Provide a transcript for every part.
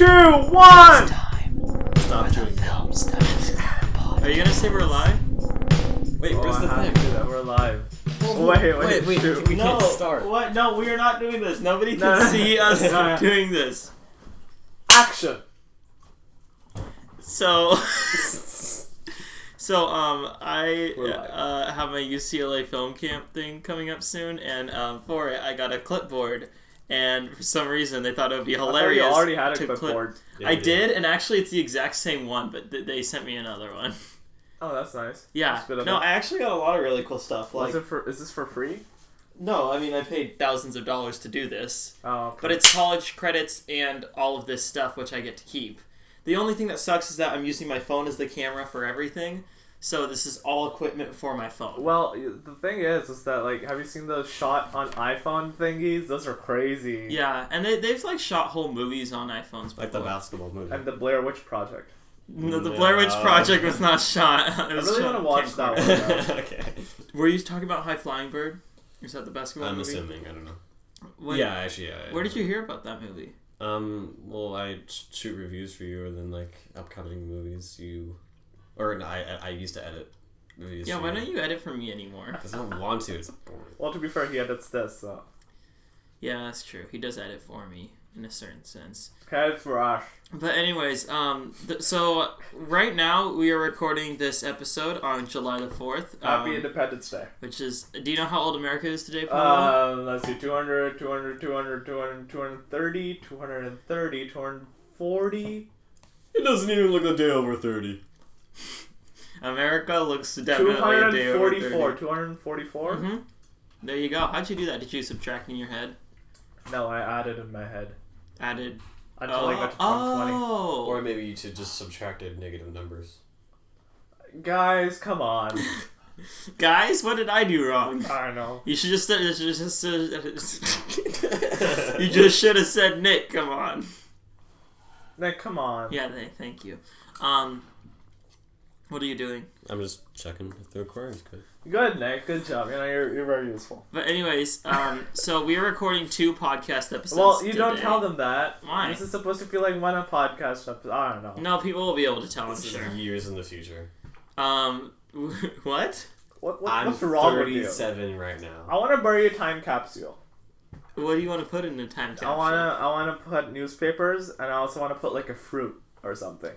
2, 1! Stop doing film stuff. Are you gonna say we're live? Wait, where's the thing? We're live. Wait, we No, can't start. what? No, we are not doing this. Nobody can see us doing this. Action! So, I have my UCLA film camp thing coming up soon, and for it, I got a clipboard. And for some reason, they thought it would be hilarious. I thought you already had a clipboard. Yeah, I did, and actually, it's the exact same one, but they sent me another one. Oh, that's nice. Yeah. No, I actually got a lot of really cool stuff. Like, is this for free? No, I mean, I paid thousands of dollars to do this. Oh, okay. But it's college credits and all of this stuff, which I get to keep. The only thing that sucks is that I'm using my phone as the camera for everything. So this is all equipment for my phone. Well, the thing is that, like, have you seen those shot on iPhone thingies? Those are crazy. Yeah, and they've, like, shot whole movies on iPhones before. Like the basketball movie. And the Blair Witch Project. No, the Blair Witch Project was not shot. I really want to watch that one. Okay. Were you talking about High Flying Bird? Is that the basketball movie? I'm assuming. I don't know. Yeah, actually, yeah. Where did you hear about that movie? Well, I shoot reviews for you, and then, like, upcoming movies I used to edit movies. Yeah, why don't you edit for me anymore? Because I don't want to. It's boring. Well, to be fair, he edits this, so. Yeah, that's true. He does edit for me, in a certain sense. Head for Ash. But anyways, so right now we are recording this episode on July the 4th. Happy Independence Day. Which is, do you know how old America is today, Paul? Let's see, 200, 200, 200, 200, 230, 230, 240. It doesn't even look a day over 30. America looks definitely a day over 30. 244. Mm-hmm. There you go. How'd you do that? Did you subtract in your head? No, I added in my head. Added... Until I got to 120. Oh! Or maybe you just subtracted negative numbers. Guys, come on. Guys, what did I do wrong? I don't know. You should just you just should have said Nick, come on. Nick, come on. Yeah, thank you. What are you doing? I'm just checking if the recording's good. Good, Nick. Good job. You know, you're very useful. But anyways, so we are recording 2 podcast episodes. Well, you today. Don't tell them that. Why? This is supposed to feel like one a podcast episode. I don't know. No, people will be able to tell. This is years in the future. What? What's wrong with you? I'm 37 right now. I want to bury a time capsule. What do you want to put in a time capsule? I wanna put newspapers, and I also want to put like a fruit or something.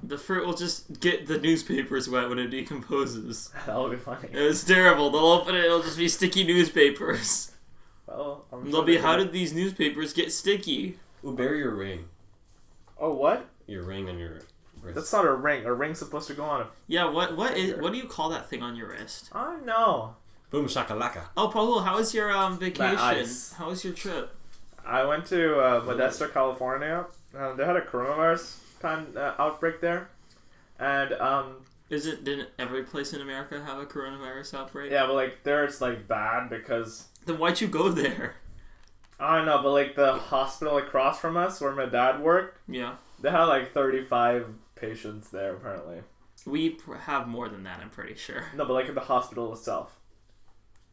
The fruit will just get the newspapers wet when it decomposes. That'll be funny. It's terrible. They'll open it, it'll just be sticky newspapers. Well, They'll be, how did these newspapers get sticky? Ooh, bury your ring. Oh, what? Your ring on your wrist. That's not a ring. A ring's supposed to go on a... Yeah, what do you call that thing on your wrist? I don't know. Boom shakalaka. Oh, Paul, how was your vacation? ice. How was your trip? I went to Modesto, California. They had a coronavirus outbreak there, and didn't every place in America have a coronavirus outbreak? Yeah, but like there it's like bad because... Then why'd you go there? I don't know, but like the hospital across from us where my dad worked, yeah, they had like 35 patients there apparently. We have more than that, I'm pretty sure. No, but like in the hospital itself.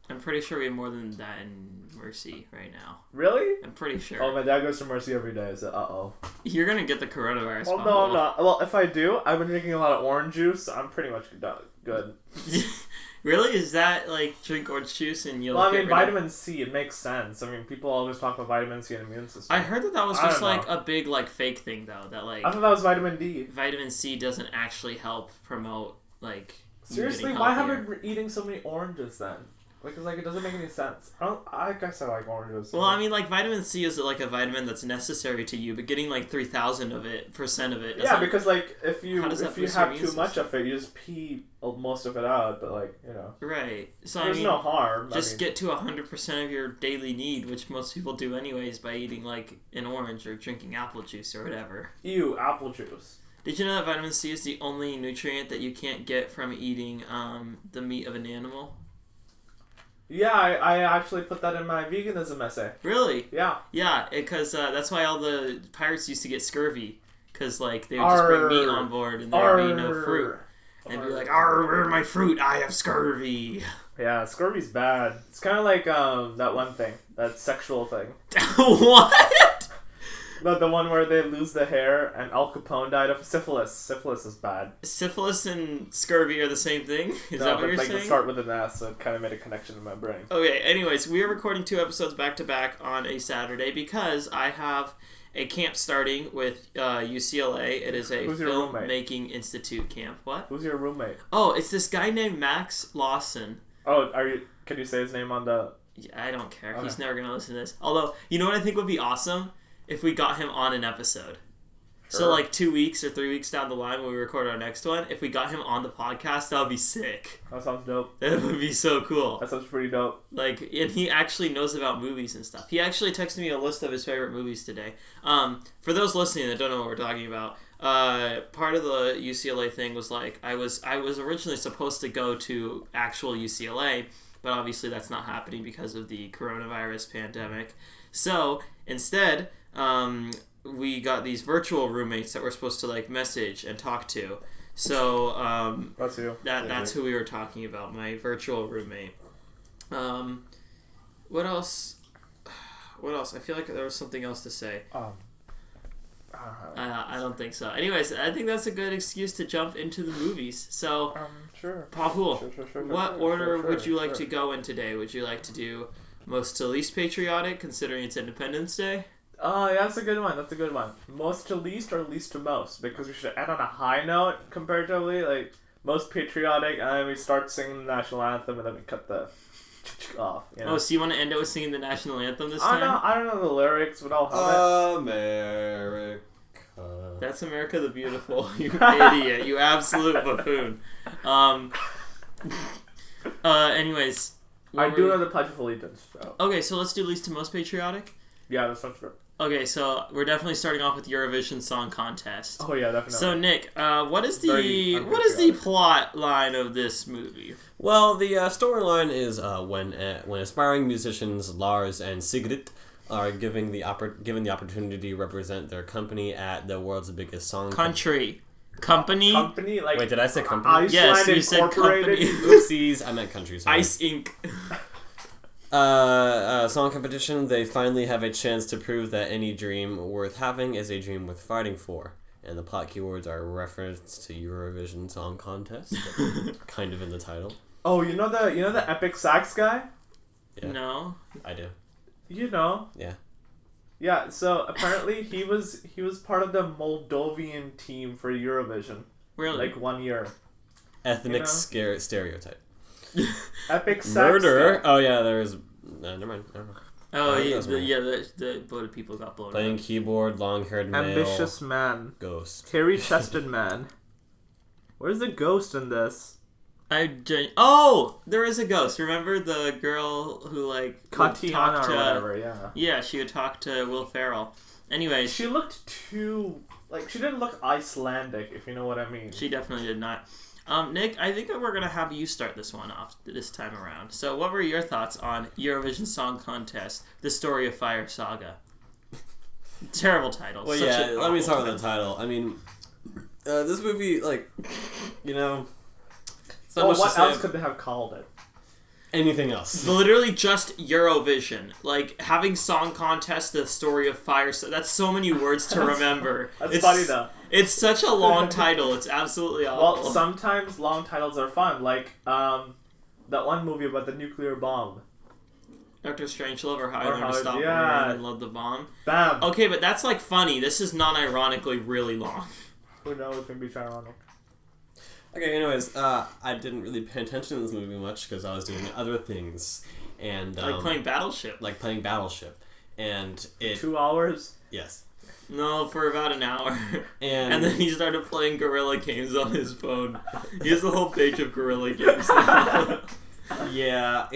I'm pretty sure we have more than that in Mercy right now. Really? I'm pretty sure. Oh, my dad goes to Mercy every day, so uh-oh. You're gonna get the coronavirus. Well, no, I'm not. Well, if I do, I've been drinking a lot of orange juice, so I'm pretty much good. Really? Is that like drink orange juice and you'll... Well, I mean, vitamin C, it makes sense. I mean, people always talk about vitamin C and immune system. I heard that was just like a big like fake thing though, that like... I thought that was vitamin D. Vitamin C doesn't actually help promote like... Seriously, why have we been eating so many oranges then? Because, like, it doesn't make any sense. I guess I like oranges. Well, I mean, like, vitamin C is, like, a vitamin that's necessary to you, but getting, like, 3,000% of it Yeah, because, like, if you have too much system? of it, you just pee most of it out, but, like, you know. Right. So, there's no harm. Just get to 100% of your daily need, which most people do anyways by eating, like, an orange or drinking apple juice or whatever. Ew, apple juice. Did you know that vitamin C is the only nutrient that you can't get from eating the meat of an animal? Yeah, I actually put that in my veganism essay. Really? Yeah. Yeah, because that's why all the pirates used to get scurvy. Because, like, they would just bring meat on board and there would be no fruit. And be like, "Arr, where's my fruit? I have scurvy." Yeah, scurvy's bad. It's kind of like that one thing. That sexual thing. What? The one where they lose the hair and Al Capone died of syphilis. Syphilis is bad. Syphilis and scurvy are the same thing? Is that what you're saying? They start with an S, so it kind of made a connection in my brain. Okay, anyways, we are recording 2 episodes back-to-back on a Saturday because I have a camp starting with UCLA. It is a filmmaking institute camp. What? Who's your roommate? Oh, it's this guy named Max Lawson. Oh, can you say his name on the... Yeah, I don't care. Okay. He's never going to listen to this. Although, you know what I think would be awesome? If we got him on an episode. Sure. So 2 weeks or 3 weeks down the line when we record our next one, if we got him on the podcast, that would be sick. That sounds dope. That would be so cool. That sounds pretty dope. And he actually knows about movies and stuff. He actually texted me a list of his favorite movies today. For those listening that don't know what we're talking about, part of the UCLA thing was I was originally supposed to go to actual UCLA, but obviously that's not happening because of the coronavirus pandemic. So instead, we got these virtual roommates that we're supposed to message and talk to. So that's you. That's who we were talking about, my virtual roommate. What else? I feel like there was something else to say. I don't think so. Anyways, I think that's a good excuse to jump into the movies. So, sure. Pahul, what order would you like to go in today? Would you like to do most to least patriotic, considering it's Independence Day? Oh, yeah, that's a good one. Most to least or least to most? Because we should end on a high note comparatively. Most patriotic, and then we start singing the national anthem, and then we cut the off. You know? Oh, so you want to end it with singing the national anthem this time? I don't know the lyrics, but I'll hum America. That's America the Beautiful. You idiot. You absolute buffoon. Anyways. I do know the Pledge of Allegiance. So. Okay, so let's do least to most patriotic? Yeah, that sounds good. Okay, so we're definitely starting off with Eurovision Song Contest. Oh yeah, definitely. So Nick, what is the plot line of this movie? Well, the storyline is when aspiring musicians Lars and Sigrid are given the opportunity to represent their company at the world's biggest song company. Wait, did I say company? Iceland yes, you said company. Oopsies, I meant country. Sorry. Ice Inc. Song competition. They finally have a chance to prove that any dream worth having is a dream worth fighting for. And the plot keywords are reference to Eurovision Song Contest, kind of in the title. Oh, you know the epic sax guy? Yeah. No, I do. You know? Yeah. Yeah. So apparently he was part of the Moldovan team for Eurovision. Really? 1 year. Ethnic stereotype. Epic sax Murder. guy. Oh yeah, there is. Never mind. Oh the voted people got blown Playing up. Keyboard, long-haired male. Ambitious man. Ghost. Hairy-chested man. Where's the ghost in this? There is a ghost. Remember the girl who Katiana or whatever? Yeah. Yeah, she would talk to Will Ferrell. Anyways, she looked too she didn't look Icelandic, if you know what I mean. She definitely did not. Nick, I think that we're gonna have you start this one off this time around. So, what were your thoughts on Eurovision Song Contest: The Story of Fire Saga? Terrible title. Well, let me start with the title. I mean, this movie, what else could they have called it? Anything else? Literally just Eurovision. Having song contest, the story of fire. That's so many words to remember. That's funny though. It's such a long title. It's absolutely awful. Well, sometimes long titles are fun. That one movie about the nuclear bomb. Dr. Strangelove or How I Learned to Stop Worrying and Love the Bomb. Bam. Okay, but that's funny. This is non-ironically really long. Who knows? Maybe it's ironic. Okay, anyways, I didn't really pay attention to this movie much because I was doing other things. And playing Battleship. And it... 2 hours? Yes. No, for about an hour. And then he started playing Gorilla Games on his phone. He has a whole page of Gorilla Games now. Yeah,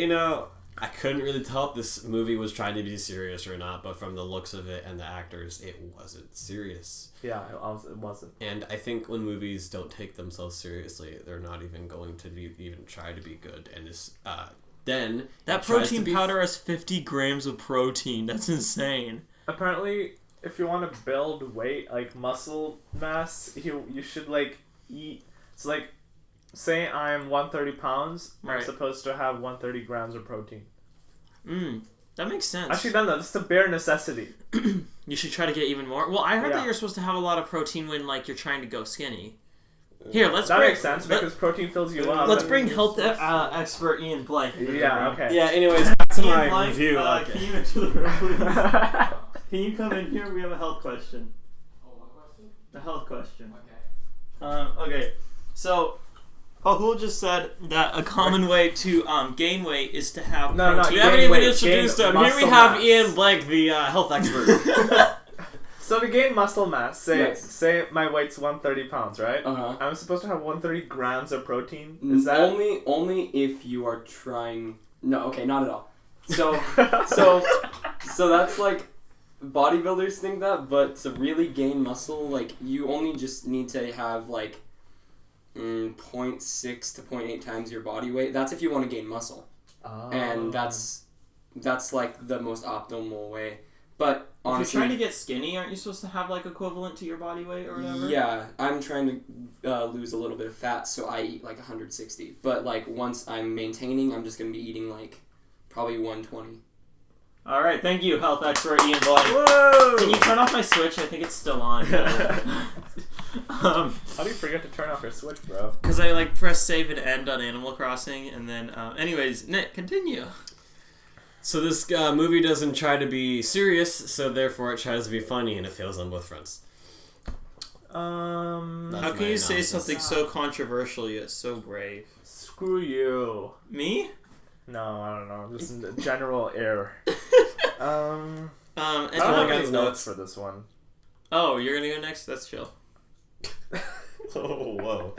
I couldn't really tell if this movie was trying to be serious or not, but from the looks of it and the actors, it wasn't serious. Yeah, it wasn't. And I think when movies don't take themselves seriously, they're not even going to even try to be good. And then that protein powder has 50 grams of protein. That's insane. Apparently, if you want to build weight, muscle mass, you should eat. So say I'm 130 pounds, right. I'm supposed to have 130 grams of protein. That makes sense. Actually, no, it's a bare necessity. You should try to get even more. Well, I heard that you're supposed to have a lot of protein when like you're trying to go skinny. Here, that makes sense because protein fills you up. Let's bring health expert Ian Blank. Yeah. Okay. Yeah. Anyways, back to my Blank, review. Can you enter the room, please? Can you come in here? We have a health question. Oh, what question? A health question. Okay. Okay. So, Pahul just said that a common way to gain weight is to have No, protein. We haven't even weight, introduced gain him. Here we muscle have mass. Ian Blank, the health expert. So to gain muscle mass, Yes. say my weight's 130 pounds, right? Uh-huh. I'm supposed to have 130 grams of protein. Is that only if you are trying? No, okay, not at all. So so that's like bodybuilders think that, but to really gain muscle, like you only just need to have like 0.6 to 0.8 times your body weight. That's if you want to gain muscle, and that's like the most optimal way. But honestly, if you're trying to get skinny, aren't you supposed to have like equivalent to your body weight or whatever? Yeah, I'm trying to lose a little bit of fat, so I eat like 160. But like once I'm maintaining, I'm just gonna be eating like probably 120. All right, thank you, health expert Ian Blank. Whoa! Can you turn off my switch? I think it's still on. How do you forget to turn off your switch, bro? Because I like press save and end on Animal Crossing, and then anyways, Nick, continue. So this movie doesn't try to be serious, so therefore it tries to be funny, and it fails on both fronts. That's How can you say something so controversial yet so brave? Screw you. Me? No, I don't know. Just a general error. I And don't I have got any his notes notes. for this one. oh, you're gonna go next? That's chill. Oh, whoa.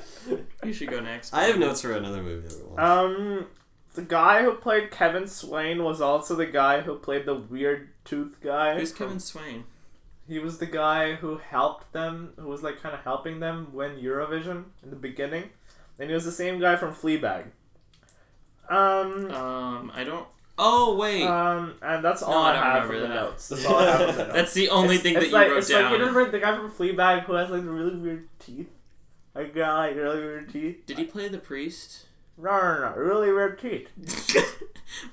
You should go next. I have notes for another movie that we watched. The guy who played Kevin Swain was also the guy who played the weird tooth guy. Who's Kevin Swain? He was the guy who helped them, who was like kind of helping them win Eurovision in the beginning. And he was the same guy from Fleabag. I don't. Oh wait. And that's all No, I I don't have remember from the that. notes. That's all I have from the notes. That's the only thing that it's you like, wrote it's down. like, you remember the guy from Fleabag who has like the really weird teeth? Like, like really weird teeth? Did he play the priest? No, really weird teeth.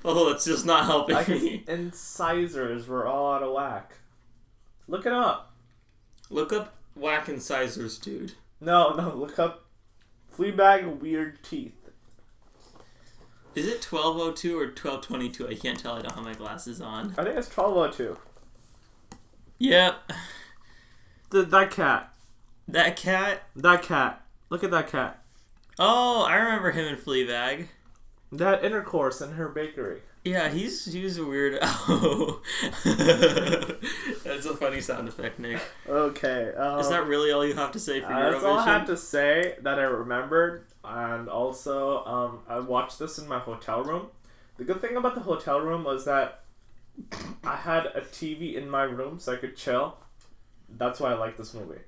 Oh, it's just not helping Like his me. incisors were all out of whack. Look it up. Look up whack incisors, dude. No, look up Fleabag weird teeth. Is it 12:02 or 12:22? I can't tell. I don't have my glasses on. I think it's 12:02. Yep. That cat. That cat. That cat. Look at that cat. Oh, I remember him in Fleabag. They had intercourse in her bakery. Yeah, he's a weird. That's a funny sound effect, Nick. Okay. Is that really all you have to say for Eurovision? That's all I have to say that I remembered. And also, I watched this in my hotel room. The good thing about the hotel room was that I had a TV in my room so I could chill. That's why I like this movie.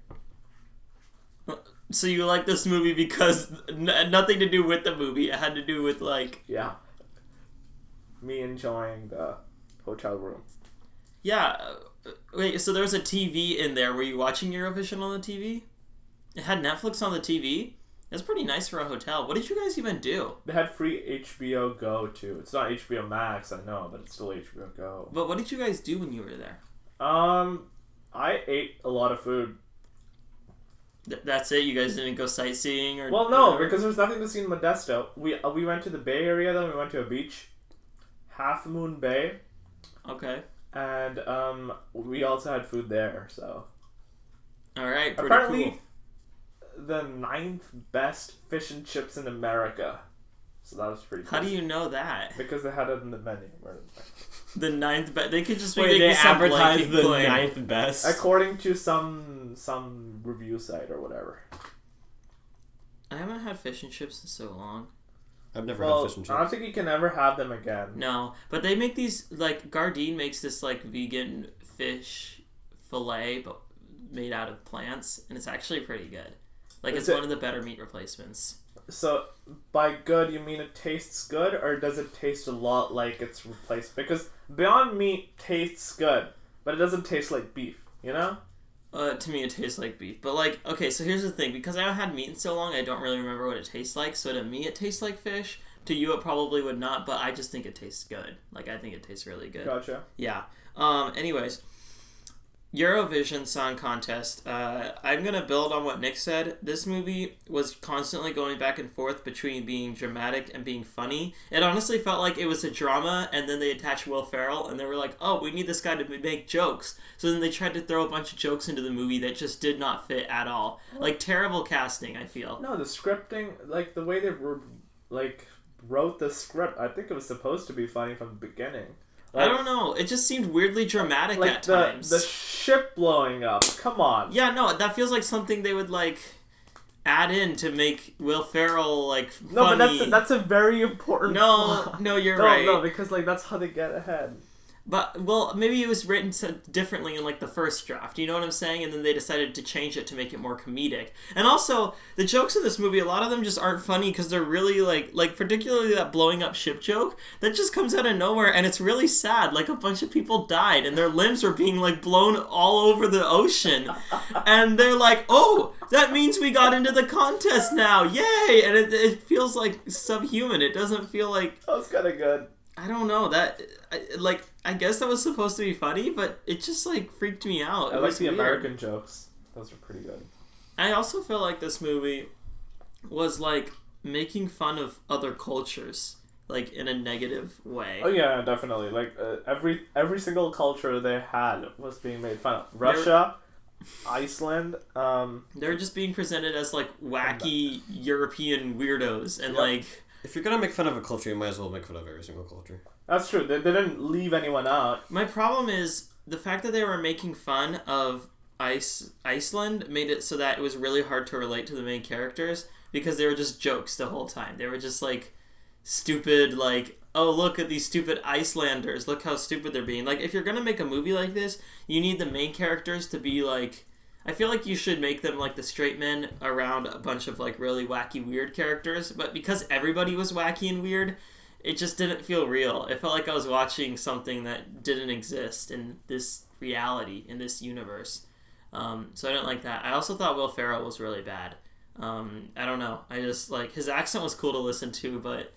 So you like this movie because nothing to do with the movie. It had to do with like. Yeah. Me enjoying the hotel room. Yeah. Wait. So there was a TV in there. Were you watching Eurovision on the TV? It had Netflix on the TV. That's pretty nice for a hotel. What did you guys even do? They had free HBO Go too. It's not HBO Max, I know, but it's still HBO Go. But what did you guys do when you were there? I ate a lot of food. That's it. You guys didn't go sightseeing or? Well, no, whatever? because there's nothing to see in Modesto. We went to the Bay Area, then we went to a beach, Half Moon Bay, Okay. and we also had food there. So All right. Pretty apparently, cool. the 9th best fish and chips in America. So that was pretty. How do crazy. you know that? Because they had it in the menu. The 9th best. They could just be Wait, making they some advertised blanket the claim. 9th best? According to some review site or whatever. I haven't had fish and chips in so long. I've never Well, had fish and I don't chips. think you can ever have them again. No, but they make these like Gardein makes this like vegan fish fillet, but made out of plants, and it's actually pretty good. Like Is it's it- one of the better meat replacements. So, by good, you mean it tastes good, or does it taste a lot like it's replaced? Because Beyond Meat tastes good, but it doesn't taste like beef, you know? To me, it tastes like beef. But like, okay, so here's the thing: because I haven't had meat in so long, I don't really remember what it tastes like. So to me, it tastes like fish. To you, it probably would not, but I just think it tastes good. Like, I think it tastes really good. Gotcha. Yeah. Anyways, Eurovision Song Contest. I'm going to build on what Nick said. This movie was constantly going back and forth between being dramatic and being funny. It honestly felt like it was a drama, and then they attached Will Ferrell, and they were like, oh, we need this guy to make jokes. So then they tried to throw a bunch of jokes into the movie that just did not fit at all. Like, terrible casting, I feel. No, the scripting, like, the way they were, like, wrote the script, I think it was supposed to be funny from the beginning. Like, I don't know. It just seemed weirdly dramatic at times. The ship blowing up. Come on. Yeah, no, that feels like something they would, like, add in to make Will Ferrell, like, funny. No, but that's a very important plot. No, you're right. No, because, like, that's how they get ahead. But, well, maybe it was written differently in, like, the first draft. You know what I'm saying? And then they decided to change it to make it more comedic. And also, the jokes in this movie, a lot of them just aren't funny because they're really, like, particularly that blowing up ship joke, that just comes out of nowhere, and it's really sad. Like, a bunch of people died, and their limbs were being, like, blown all over the ocean. And they're like, oh, that means we got into the contest now. Yay! And it feels, like, subhuman. It doesn't feel like... That was kind of good. I don't know, I guess that was supposed to be funny, but it just, like, freaked me out. I like the American jokes. Those were pretty good. I also feel like this movie was, like, making fun of other cultures, like, in a negative way. Oh, yeah, definitely. Like, every single culture they had was being made fun of. Russia, Iceland, they were just being presented as, like, wacky European weirdos, and, yep. like... If you're gonna make fun of a culture, you might as well make fun of every single culture. That's true. They didn't leave anyone out. My problem is the fact that they were making fun of Iceland made it so that it was really hard to relate to the main characters because they were just jokes the whole time. They were just like stupid, like, oh, look at these stupid Icelanders. Look how stupid they're being. Like, if you're gonna make a movie like this, you need the main characters to be like... I feel like you should make them like the straight men around a bunch of like really wacky, weird characters. But because everybody was wacky and weird, it just didn't feel real. It felt like I was watching something that didn't exist in this reality, in this universe. So I didn't like that. I also thought Will Ferrell was really bad. I don't know. I just like his accent was cool to listen to, but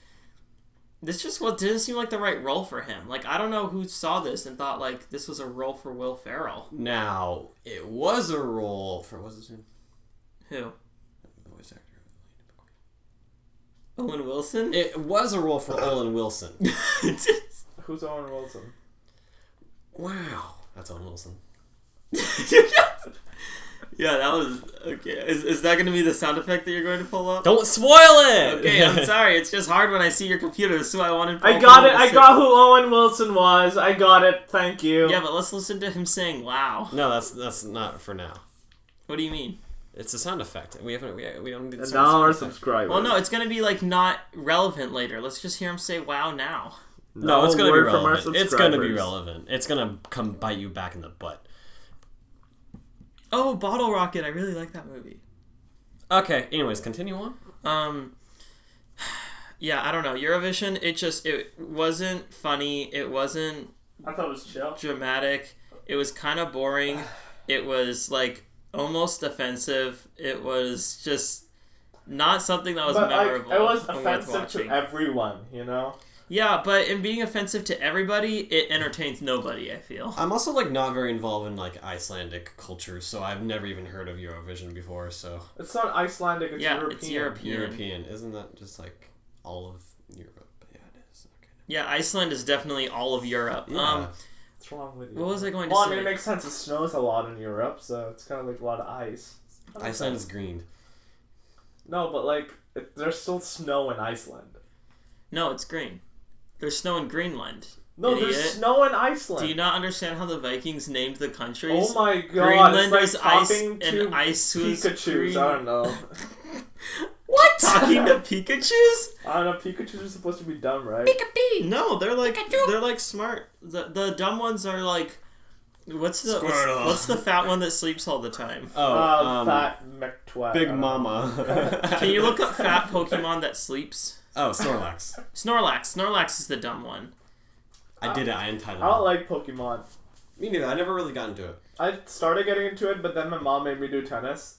this just didn't seem like the right role for him. Like, I don't know who saw this and thought, like, this was a role for Will Ferrell. Now, it was a role for... What's his name? Who? The voice actor. Owen Wilson? It was a role for Owen Wilson. Who's Owen Wilson? Wow. That's Owen Wilson. Yeah, that was... Okay. Is that going to be the sound effect that you're going to pull up? Don't spoil it! Okay, I'm sorry. It's just hard when I see your computer, so I wanted... I got it. I got who Owen Wilson was. I got it. Thank you. Yeah, but let's listen to him saying wow. No, that's not for now. What do you mean? It's a sound effect. We don't need $1 our subscribers. Well, no, it's going to be, like, not relevant later. Let's just hear him say wow now. No, it's going to be relevant. It's going to be relevant. It's going to come bite you back in the butt. Oh, Bottle Rocket. I really like that movie. Okay, anyways, continue on. Yeah, I don't know. Eurovision, it wasn't funny. It wasn't... I thought it was chill. Dramatic. It was kind of boring. It was, like, almost offensive. It was just not something that was memorable. It was offensive to everyone, you know? Yeah, but in being offensive to everybody, it entertains nobody, I feel. I'm also, like, not very involved in, like, Icelandic culture, so I've never even heard of Eurovision before, so... It's not Icelandic, it's European. It's European. European. Isn't that just, like, all of Europe? Yeah, it is. Okay. Yeah, Iceland is definitely all of Europe. Yeah. What's wrong with you? What was I going to say? say? Well, I mean, it makes sense. It snows a lot in Europe, so it's kind of like a lot of ice. Iceland is green. No, but, like, there's still snow in Iceland. No, it's green. There's snow in Greenland. No, idiot. There's snow in Iceland. Do you not understand how the Vikings named the countries? Oh my god, Greenland it's like was ice talking and to ice was Pikachus. green. I don't know. What? Talking to Pikachus? I don't know, Pikachus are supposed to be dumb, right? Pikachu! No, they're like smart. The dumb ones are like... What's the fat one that sleeps all the time? Fat McTwat. Big Mama. Can you look up fat Pokemon that sleeps? Oh, Snorlax. Snorlax is the dumb one. I did it. I entitled. I don't like Pokemon. Me neither. I never really got into it. I started getting into it, but then my mom made me do tennis,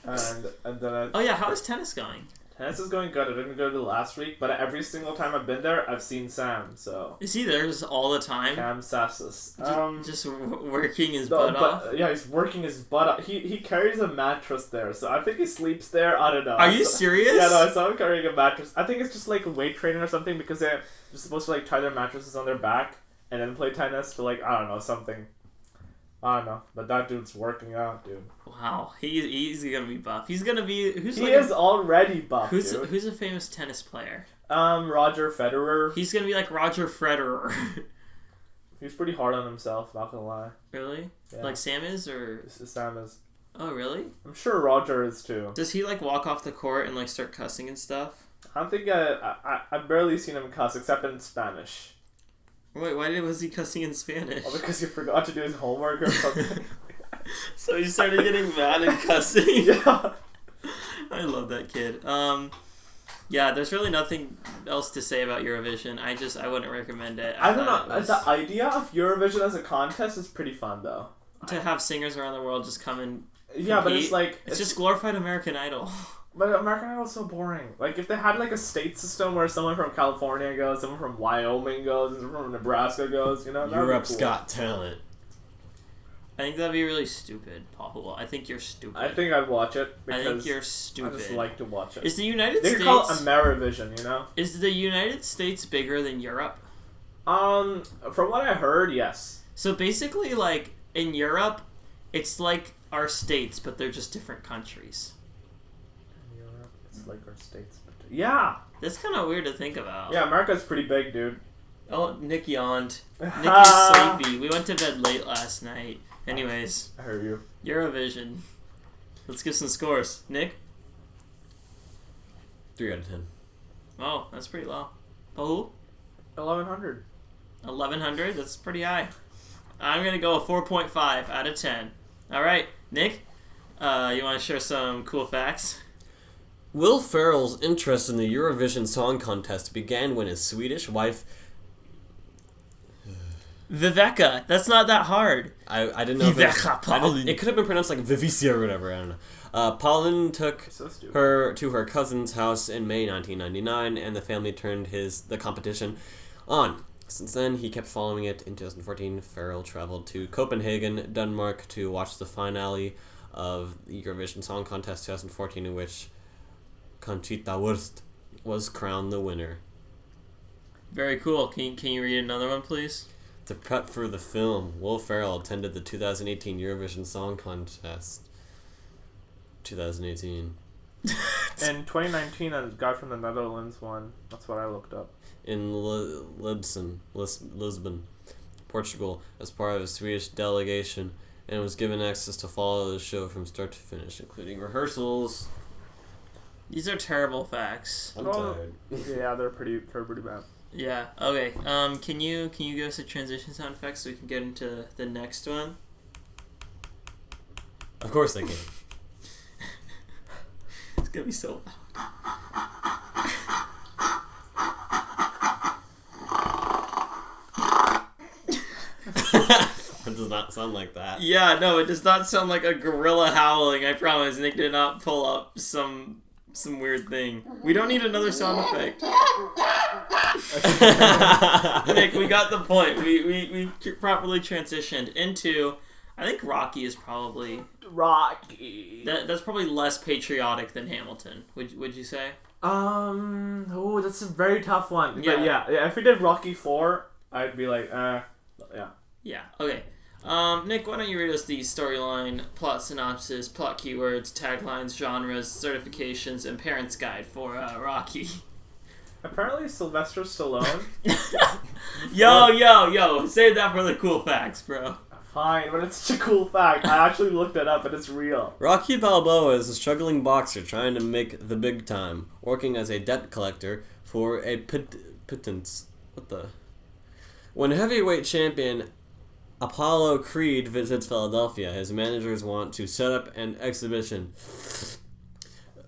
and then Oh yeah, how is tennis going? Tennis is going good. I didn't go to last week, but every single time I've been there, I've seen Sam. So Is he there just all the time? Cam Sassus. Just working his butt off? Yeah, he's working his butt off. He carries a mattress there, so I think he sleeps there. I don't know. Are you serious? Yeah, no, I saw him carrying a mattress. I think it's just like weight training or something because they're supposed to like tie their mattresses on their back and then play tennis to like, I don't know, something. I don't know, but that dude's working out, dude. Wow, he's gonna be buff. He's gonna be He is already buff, who's dude. who's a famous tennis player? Roger Federer. He's gonna be like Roger Federer. He's pretty hard on himself, not gonna lie. Really? Yeah. Like Sam is, or Sam is. oh really? I'm sure Roger is too. Does he like walk off the court and like start cussing and stuff? I don't think I've barely seen him cuss except in Spanish. Wait, was he cussing in Spanish? Oh, because he forgot to do his homework or something. So he started getting mad and cussing. Yeah. I love that kid. Yeah, there's really nothing else to say about Eurovision. I wouldn't recommend it. I don't know. The idea of Eurovision as a contest is pretty fun, though. To have singers around the world just come and yeah, but compete. it's like it's just glorified American Idol. But American Idol is so boring. Like, if they had, like, a state system where someone from California goes, someone from Wyoming goes, and someone from Nebraska goes, you know? That would be Europe's cool. Got Talent. I think that'd be really stupid, Paul. I think you're stupid. I think I'd watch it because I think you're stupid. I just like to watch it. Is the United They States... call it Amerivision, you know? Is the United States bigger than Europe? From what I heard, yes. So basically, like, in Europe, it's like our states, but they're just different countries. It's like our states. Yeah! That's kind of weird to think about. Yeah, America's pretty big, dude. Oh, Nick yawned. Nick is sleepy. We went to bed late last night. Anyways, I heard you. Eurovision. Let's give some scores. Nick? 3 out of 10. Oh, that's pretty low. Paul? 1100. 1100? That's pretty high. I'm going to go a 4.5 out of 10. Alright, Nick? You want to share some cool facts? Will Ferrell's interest in the Eurovision Song Contest began when his Swedish wife... Viveka. That's not that hard. I didn't know if Viveka Paulin. it could have been pronounced like Vivicia or whatever, I don't know. Paulin took her to her cousin's house in May 1999, and the family turned the competition on. Since then, he kept following it. In 2014, Ferrell traveled to Copenhagen, Denmark, to watch the finale of the Eurovision Song Contest 2014, in which Conchita Wurst was crowned the winner. Very cool. Can you read another one, please? To prep for the film, Will Ferrell attended the 2018 Eurovision Song Contest. 2018. In 2019, a guy from the Netherlands won. That's what I looked up. In Lisbon, Portugal, as part of a Swedish delegation, and was given access to follow the show from start to finish, including rehearsals. These are terrible facts. I'm tired. Yeah, they're pretty bad. Yeah. Okay. Can you give us a transition sound effect so we can get into the next one? Of course I can. It's gonna be so. It does not sound like that. Yeah. No, it does not sound like a gorilla howling. I promise. Nick did not pull up some weird thing. We don't need another sound effect. Nick, we got the point. We properly transitioned into. I think Rocky is probably Rocky. that's probably less patriotic than Hamilton. Would you say? Oh, that's a very tough one. Yeah. But yeah, if we did Rocky 4, I'd be like, yeah. Yeah. Okay. Nick, why don't you read us the storyline, plot synopsis, plot keywords, taglines, genres, certifications, and parents' guide for Rocky? Apparently, Sylvester Stallone. Yo! Save that for the cool facts, bro. Fine, but it's such a cool fact. I actually looked it up, and it's real. Rocky Balboa is a struggling boxer trying to make the big time, working as a debt collector for a pittance. What the? When heavyweight champion Apollo Creed visits Philadelphia, his managers want to set up an exhibition.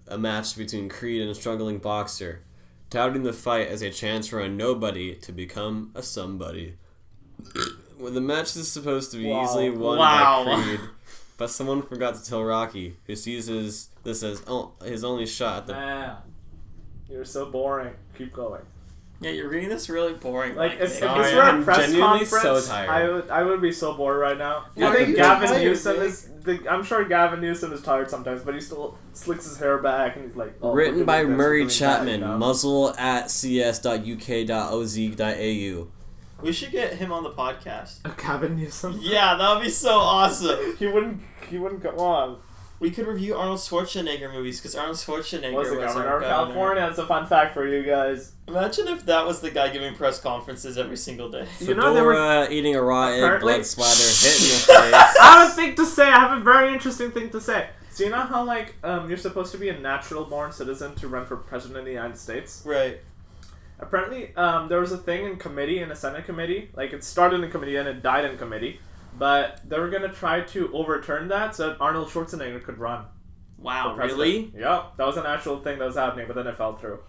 A match between Creed and a struggling boxer, touting the fight as a chance for a nobody to become a somebody. When the match is supposed to be easily won by Creed, but someone forgot to tell Rocky, who sees this as his only shot at the You're so boring. Keep going. Yeah, you're reading this really boring. Like, if Sorry, this were a I'm press genuinely conference, so tired. I would be so bored right now. Yeah, I think you're Gavin tired, Newsom Nick. is. I'm sure Gavin Newsom is tired sometimes, but he still slicks his hair back and he's like. Oh, Written look by at this, Murray look at that, Chapman, you know? muzzle at cs.uk.oz.au. We should get him on the podcast. Gavin Newsom. Yeah, that would be so awesome. He wouldn't go on. We could review Arnold Schwarzenegger movies because Arnold Schwarzenegger Was the was governor our of governor. California? That's a fun fact for you guys. Imagine if that was the guy giving press conferences every single day. You know, they were- Fedora eating a raw egg, Apparently- blood splatter, hit in the face. I have a thing to say. I have a very interesting thing to say. So you know how like you're supposed to be a natural born citizen to run for president of the United States? Right. Apparently, there was a thing in a Senate committee. Like it started in committee and it died in committee, but they were gonna try to overturn that so that Arnold Schwarzenegger could run. Wow, for president. really? Yep, that was an actual thing that was happening, but then it fell through.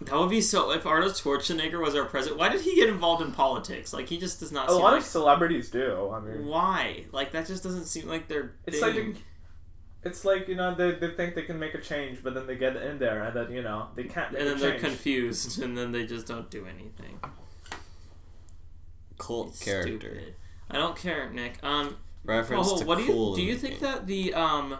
That would be so... If Arnold Schwarzenegger was our president, why did he get involved in politics? Like, he just does not A seem lot like... of celebrities do. I mean, Why? Like, that just doesn't seem like they're it's thing. like you know they think they can make a change, but then they get in there and then you know they can't. Make And then a they're change. confused, and then they just don't do anything. Cult It's character. stupid. I don't care, Nick. Reference to what cool do you in the think game. that the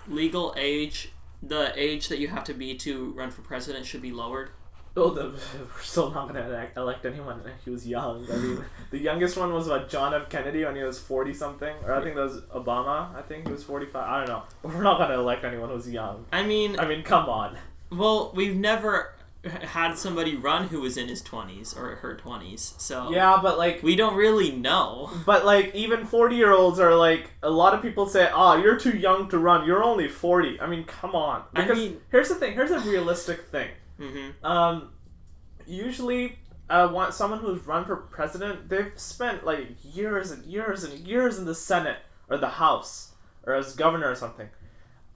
legal age, the age that you have to be to run for president, should be lowered? Oh, we're still not gonna elect anyone. He was young. I mean, the youngest one was John F. Kennedy when he was 40 something, or I think that was Obama. I think he was 45. I don't know. We're not gonna elect anyone who's young. I mean, Come on. well, we've never had somebody run who was in his 20s or her 20s, so Yeah, but like, we don't really know. even 40-year-olds are like, a lot of people say, "Oh, you're too young to run. You're only 40." I mean, come on. Because here's the thing. Here's a realistic thing. Mm-hmm. Usually, someone who's run for president, they've spent like years and years and years in the Senate or the House or as governor or something.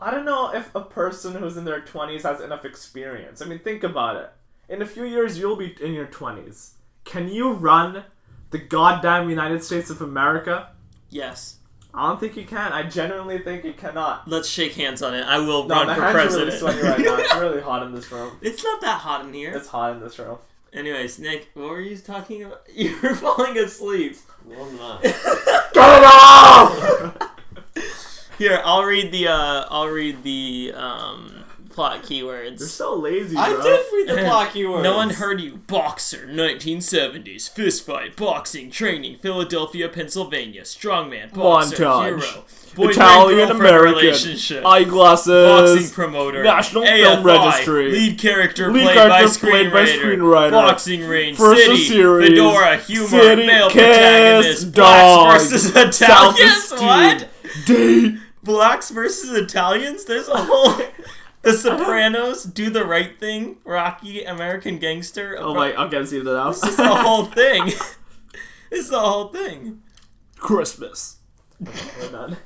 I don't know if a person who's in their 20s has enough experience. I mean, think about it. In a few years, you'll be in your 20s. Can you run the goddamn United States of America? Yes. I don't think you can. I genuinely think you cannot. Let's shake hands on it. I will No, run my for hands president. are really sweaty right now. It's really hot in this room. It's not that hot in here. It's hot in this room. Anyways, Nick, what were you talking about? You were falling asleep. Well, I'm not. Get it off! Here, I'll read the plot You're keywords. so lazy, bro. I did read the plot keywords. No one heard you. Boxer, 1970s, fistfight, boxing, training, Philadelphia, Pennsylvania, strongman, boxer, Montage. hero, boyfriend, Italian girlfriend American. relationship, Eyeglasses. boxing promoter, National AFI, Film Registry. lead character Lead played character by played by screenwriter. boxing range, First city, series. fedora, humor, City, male kiss, protagonist, dog, blacks versus Italians. self-esteem, What? Date. Blacks versus Italians? There's a whole... The Sopranos, Do the Right Thing, Rocky, American Gangster. Oh my, okay, I've seen it now. This is the whole thing. This is the whole thing. Christmas. We're done.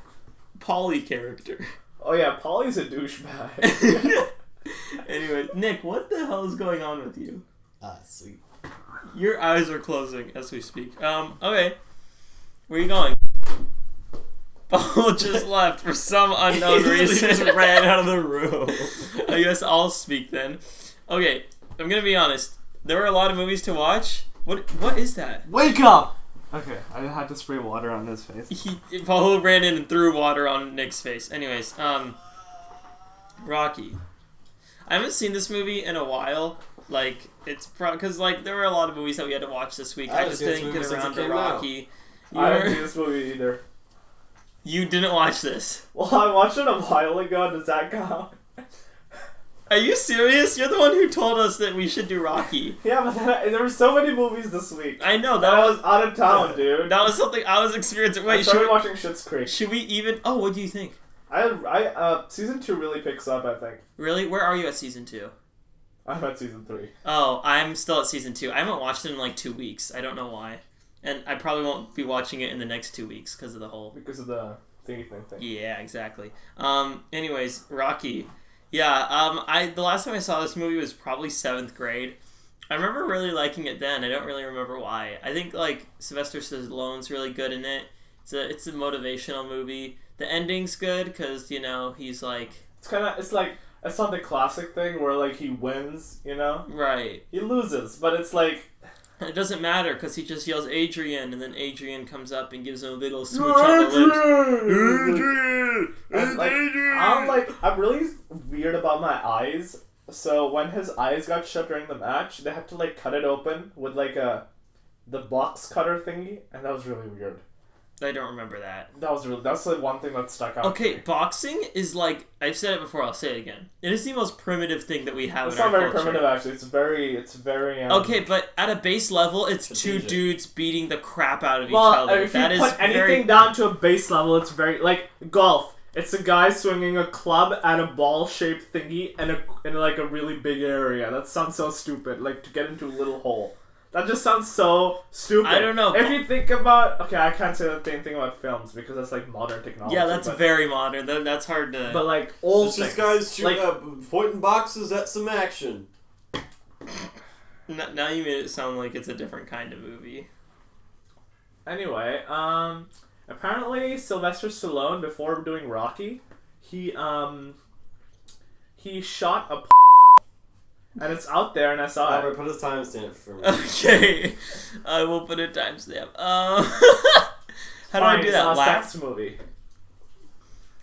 Polly character. Oh yeah, Polly's a douchebag. Anyway, Nick, what the hell is going on with you? Sweet. Your eyes are closing as we speak. Okay. Where are you going? Paul just left for some unknown reason. Just ran out of the room. I guess I'll speak then. Okay, I'm gonna be honest. There were a lot of movies to watch. What is that? Wake up! Okay, I had to spray water on his face. Paul ran in and threw water on Nick's face. Anyways, Rocky. I haven't seen this movie in a while. Like, it's because like there were a lot of movies that we had to watch this week. I haven't just seen this didn't movie get since around it to came out. Rocky. I didn't see this movie either. You didn't watch this. Well, I watched it a while ago. Does that count? Are you serious? You're the one who told us that we should do Rocky. Yeah, but then there were so many movies this week. I know That that I was out of town, dude. that was something I was experiencing. I Wait, started watching Schitt's Creek. should we even? Oh, what do you think? Season 2 really picks up, I think. Really? Where are you at season 2? I'm at season 3. Oh, I'm still at season 2. I haven't watched it in like 2 weeks. I don't know why, and I probably won't be watching it in the next 2 weeks because of the whole. Because of the thingy thing. Yeah, exactly. Anyways, Rocky. Yeah. The last time I saw this movie was probably 7th grade. I remember really liking it then. I don't really remember why. I think like Sylvester Stallone's really good in it. It's a motivational movie. The ending's good because he's like. It's like it's not the classic thing where like he wins, you know? Right. He loses, but it's like it doesn't matter because he just yells Adrian, and then Adrian comes up and gives him a little smooch on the lips. Adrian! And, like, I'm really weird about my eyes. So when his eyes got shut during the match, they had to like cut it open with like the box cutter thingy, and that was really weird. I don't remember that. That's the one thing that stuck out. Okay, to me. boxing is like, I've said it before, I'll say it again. It is the most primitive thing that we have It's in our not very culture. primitive actually. It's very. Okay, but at a base level, it's two Strategic. dudes beating the crap out of each Well, other. if you That is put anything very... down to a base level, it's very like golf. It's a guy swinging a club at a ball-shaped thingy in like a really big area. That sounds so stupid. Like to get into a little hole. That just sounds so stupid. I don't know. If you think about... Okay, I can't say the same thing about films because that's like modern technology. Yeah, that's but, very modern. That's hard to... But like old It's just things. guys shooting pointing boxes at some action. Now you made it sound like it's a different kind of movie. Anyway, apparently Sylvester Stallone, before doing Rocky, he shot a and it's out there, and I saw Robert, it. put a timestamp for me. Okay, I will put a timestamp. How do I do that? It's a Last? sex movie.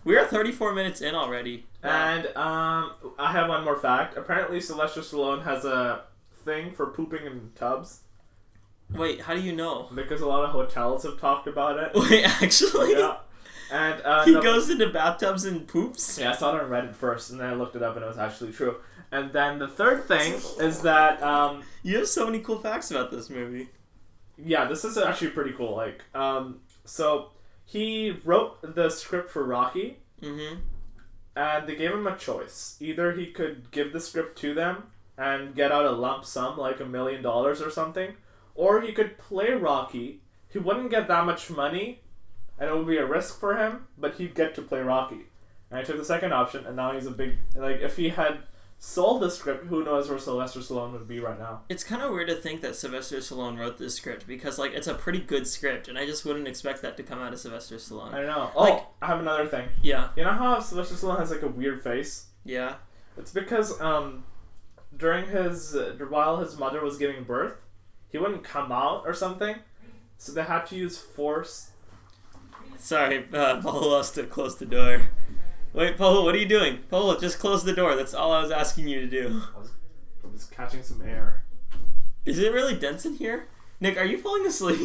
We are 34 minutes in already. Wow. And I have one more fact. Apparently, Sylvester Stallone has a thing for pooping in tubs Wait, how do you know? because a lot of hotels have talked about it. Wait, actually? Yeah. And He goes into bathtubs and poops? Yeah, I saw it on Reddit first, and then I looked it up, and it was actually true. And then the third thing is that You have so many cool facts about this movie. yeah, this is actually pretty cool. Like, so he wrote the script for Rocky, Mm-hmm. and they gave him a choice. Either he could give the script to them and get out a lump sum, like $1 million or something, or he could play Rocky. He wouldn't get that much money, and it would be a risk for him, but he'd get to play Rocky. And I took the second option, and now he's a big... Like, if he had sold the script, who knows where Sylvester Stallone would be right now. It's kind of weird to think that Sylvester Stallone wrote this script because, like, it's a pretty good script, and I just wouldn't expect that to come out of Sylvester Stallone. I don't know. Like- I have another thing. Yeah. You know how Sylvester Stallone has, like, a weird face? Yeah. It's because, during his... while his mother was giving birth, he wouldn't come out or something, so they had to use force. Sorry, Paulo has to close the door. Wait, Paulo, what are you doing? Paulo, just close the door. That's all I was asking you to do. I was catching some air. Is it really dense in here? Nick, are you falling asleep?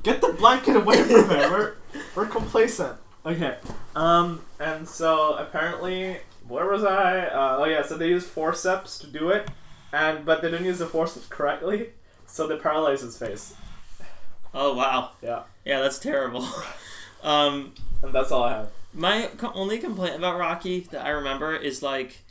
Get the blanket away from him. We're complacent. Okay. And so apparently, where was I? So they used forceps to do it, but they didn't use the forceps correctly, so they paralyzed his face. Oh, wow. Yeah. Yeah, that's terrible. And that's all I have. My only complaint about Rocky that I remember is, like,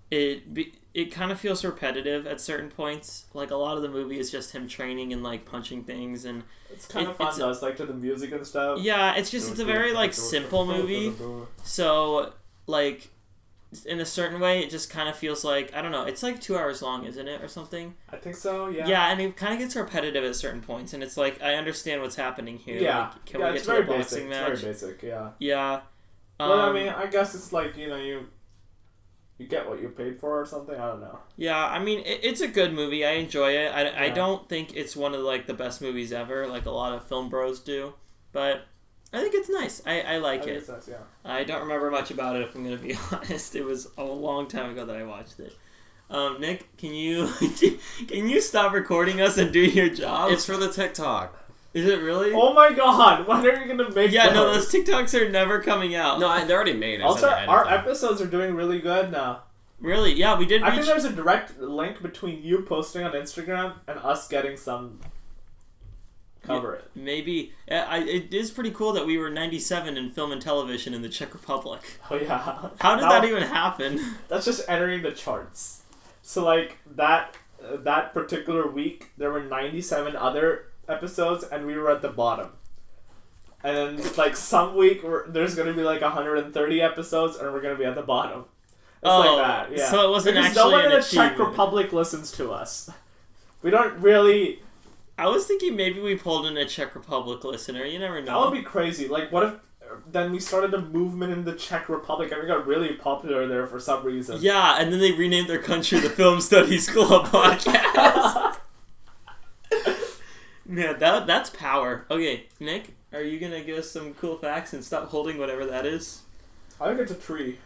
it kind of feels repetitive at certain points. Like, a lot of the movie is just him training and, like, punching things, and It's kind of fun though. It's like to the music and stuff. yeah, it's a very, like, simple movie. So, like, in a certain way, it just kind of feels like, I don't know, it's like 2 hours long, isn't it, or something? I think so. Yeah. Yeah, and it kind of gets repetitive at certain points, and it's like, I understand what's happening here. Yeah. Like, can yeah, we it's get to very the basic. boxing It's match? very basic. Yeah. Yeah. But I mean, I guess it's like you get what you paid for or something. I don't know. Yeah, I mean, it's a good movie. I enjoy it. I Yeah. don't think it's one of, like, the best movies ever, like a lot of film bros do, but I think it's nice. I like I think it. it's nice, yeah. I don't remember much about it, if I'm going to be honest. It was a long time ago that I watched it. Nick, can you stop recording us and do your job? It's for the TikTok. Is it really? Oh my god! When are you gonna make Yeah, those? no, those TikToks are never coming out. No, they're already made. I just Also, had to edit our them. episodes are doing really good now. Really? Yeah, we did I think reach... there's a direct link between you posting on Instagram and us getting some cover it. Maybe. It is pretty cool that we were 97 in film and television in the Czech Republic. Oh yeah. How did Now- that even happen? That's just entering the charts. So like that particular week, there were 97 other episodes, and we were at the bottom. And then like some week, there's gonna be like 130 episodes, and we're gonna be at the bottom. It's like that. Yeah. So it wasn't because actually no one an in the Czech achievement. Republic listens to us. We don't really. I was thinking maybe we pulled in a Czech Republic listener. You never know. That would be crazy. Like, what if then we started a movement in the Czech Republic, and we got really popular there for some reason. Yeah, and then they renamed their country the Film Studies Club Podcast. Man, that's power. Okay, Nick, are you gonna give us some cool facts and stop holding whatever that is? I think it's a tree.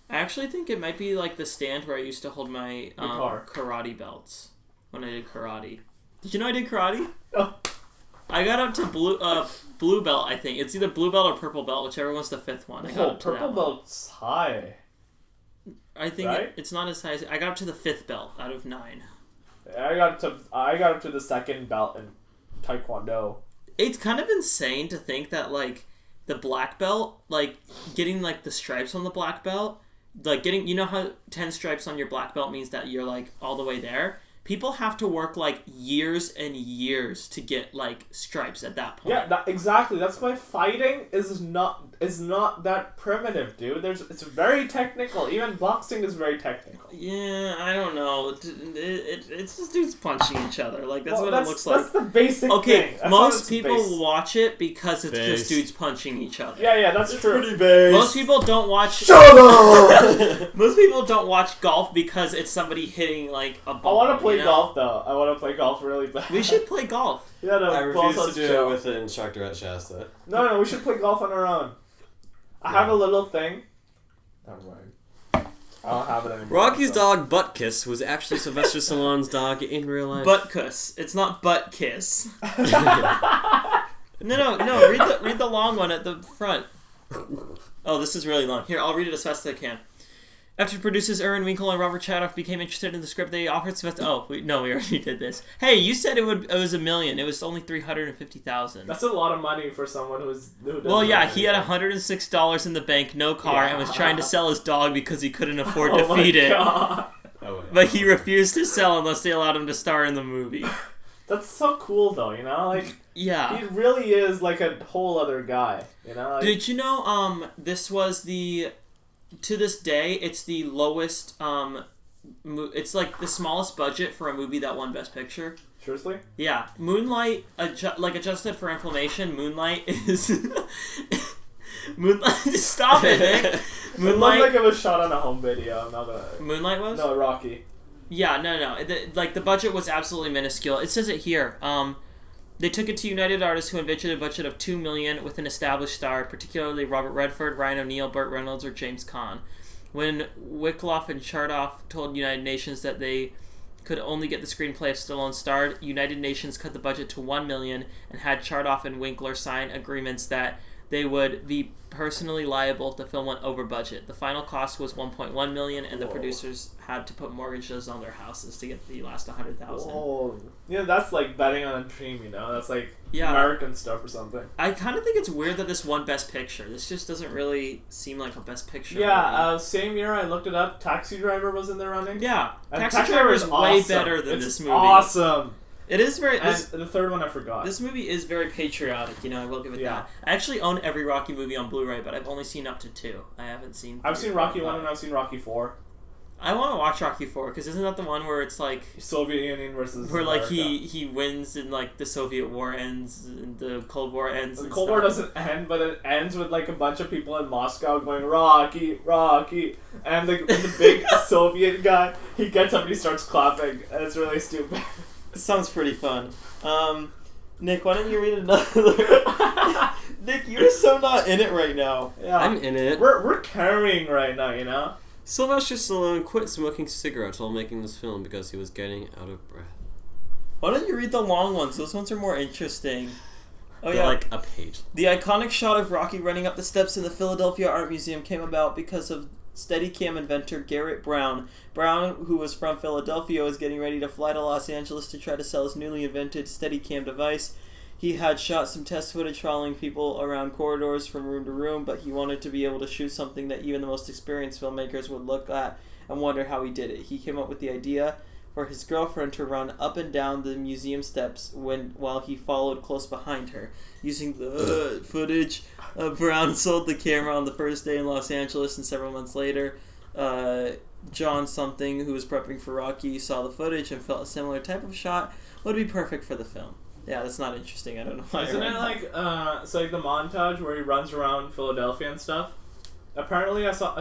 I actually think it might be like the stand where I used to hold my car. karate belts when I did karate. Did you know I did karate? Oh. I got up to blue belt, I think. It's either blue belt or purple belt, whichever one's the fifth one. I got up to purple that belt's high. I think right? it's not as high as... I got up to the fifth belt out of 9. I got up to the second belt in Taekwondo. It's kind of insane to think that, like, the black belt, like, getting, like, the stripes on the black belt, like, getting... You know how 10 stripes on your black belt means that you're, like, all the way there? People have to work, like, years and years to get, like, stripes at that point. Yeah, exactly. That's why fighting is not that primitive, dude. It's very technical. Even boxing is very technical. Yeah, I don't know. It's just dudes punching each other. Like, that's what it looks That's like. the basic thing. Okay, That's most people watch it because it's Base. just dudes punching each other. Yeah, that's true. Pretty base. Most people don't watch... Shut up! Most people don't watch golf because it's somebody hitting, like, a I ball. want to play you know? golf, though. I want to play golf really bad. We should play golf. Yeah, no, I golf refuse to sounds do chill. it with an instructor at Shasta. No, we should play golf on our own. I have a little thing. Never mind. I don't have it anymore. Rocky's so. dog Butt Kiss was actually Sylvester Stallone's dog in real life. Butt kiss. It's not butt kiss. No. Read the long one at the front. Oh, this is really long. Here, I'll read it as fast as I can. After producers Erwin Winkle and Robert Chadoff became interested in the script, they offered Sylvester... Oh, we already did this. Hey, you said it was $1 million. It was only $350,000. That's a lot of money for someone who doesn't Well, yeah, know he had anything. $106 in the bank, no car, and was trying to sell his dog because he couldn't afford Oh to feed it. God. But he refused to sell unless they allowed him to star in the movie. That's so cool, though, you know? Like, Yeah. he really is like a whole other guy, you know? Like, Did you know, this was to this day, it's the lowest, it's like the smallest budget for a movie that won Best Picture. seriously? Yeah. Moonlight, adjusted for inflammation, Moonlight is... Moonlight, stop it, Nick! It looked Moonlight... like it was shot on a home video. I'm not gonna... Moonlight was? No, Rocky. Yeah, no. The budget was absolutely minuscule. It says it here. They took it to United Artists, who envisioned a budget of $2 million with an established star, particularly Robert Redford, Ryan O'Neal, Burt Reynolds, or James Caan. When Wyckoff and Chardoff told United Nations that they could only get the screenplay if Stallone starred, United Nations cut the budget to $1 million and had Chardoff and Winkler sign agreements that they would be personally liable if the film went over budget. The final cost was $1.1 million, and the producers had to put mortgages on their houses to get the last $100,000. Oh, yeah, that's like betting on a dream, you know? That's like Yeah. American stuff or something. I kind of think it's weird that this won Best Picture. This just doesn't really seem like a Best Picture movie. Yeah, same year I looked it up, Taxi Driver was in the running. Yeah, And Taxi Driver is way awesome. better than It's this movie. awesome. It is very... And the third one I forgot. This movie is very patriotic, you know, I will give it Yeah. that. I actually own every Rocky movie on Blu-ray, but I've only seen up to 2. I haven't seen... I've 3 seen or Rocky 4. 1 and I've seen Rocky 4. I want to watch Rocky 4, because isn't that the one where it's like... Soviet Union versus Where, like, America. he wins and, like, the Soviet War ends, and the Cold War ends. The and Cold War stuff. doesn't end, but it ends with like a bunch of people in Moscow going Rocky, Rocky, and the big Soviet guy, he gets up and he starts clapping, and it's really stupid. Sounds pretty fun. Nick, why don't you read another? Nick, you're so not in it right now. Yeah, I'm in it. We're carrying right now, you know. Sylvester Stallone quit smoking cigarettes while making this film because he was getting out of breath. Why don't you read the long ones? Those ones are more interesting. Oh They're yeah, like a page. the iconic shot of Rocky running up the steps in the Philadelphia Art Museum came about because of Steadicam inventor Garrett Brown. Brown, who was from Philadelphia, was getting ready to fly to Los Angeles to try to sell his newly invented Steadicam device. He had shot some test footage following people around corridors from room to room, but he wanted to be able to shoot something that even the most experienced filmmakers would look at and wonder how he did it. He came up with the idea for his girlfriend to run up and down the museum steps while he followed close behind her. Using the footage, Brown sold the camera on the first day in Los Angeles, and several months later, John something, who was prepping for Rocky, saw the footage and felt a similar type of shot would be perfect for the film. Yeah, that's not interesting. I don't know why. Isn't it like so like the montage where he runs around Philadelphia and stuff? Apparently, I saw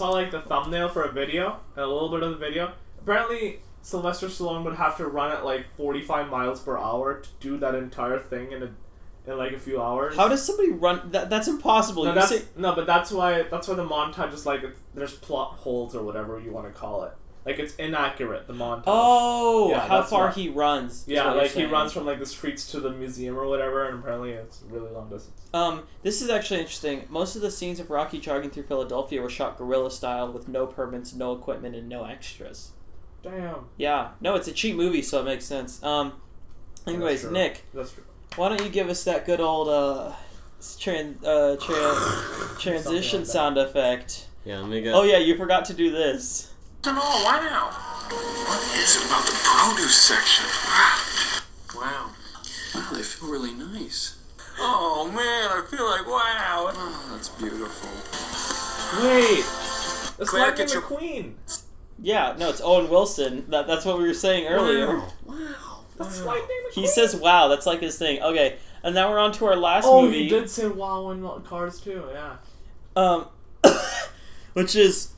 like the thumbnail for a video, a little bit of the video. Apparently, Sylvester Stallone would have to run at like 45 miles per hour to do that entire thing in like a few hours. How does somebody run? That's impossible. No, but that's why the montage is like there's plot holes or whatever you want to call it. Like it's inaccurate, the montage. Oh, yeah, how far he runs. Yeah, like he runs from like the streets to the museum or whatever, and apparently it's really long distance. This is actually interesting. Most of the scenes of Rocky jogging through Philadelphia were shot guerrilla style with no permits, no equipment, and no extras. Damn. Yeah. No, it's a cheap movie, so it makes sense. Anyways, That's Nick. That's true. Why don't you give us that good old transition sound effect? Yeah, let me get... Oh yeah, you forgot to do this. Oh, wow. What is it about the produce section? Wow. Wow, they feel really nice. Oh, man, I feel like, wow. Oh, that's beautiful. Wait! That's Claire, Lightning get your- McQueen! Yeah, no, it's Owen Wilson. That's what we were saying earlier. Wow. That's Lightning McQueen! He says wow, that's like his thing. Okay, and now we're on to our last oh, movie. he did say wow in Cars too, yeah. Which is,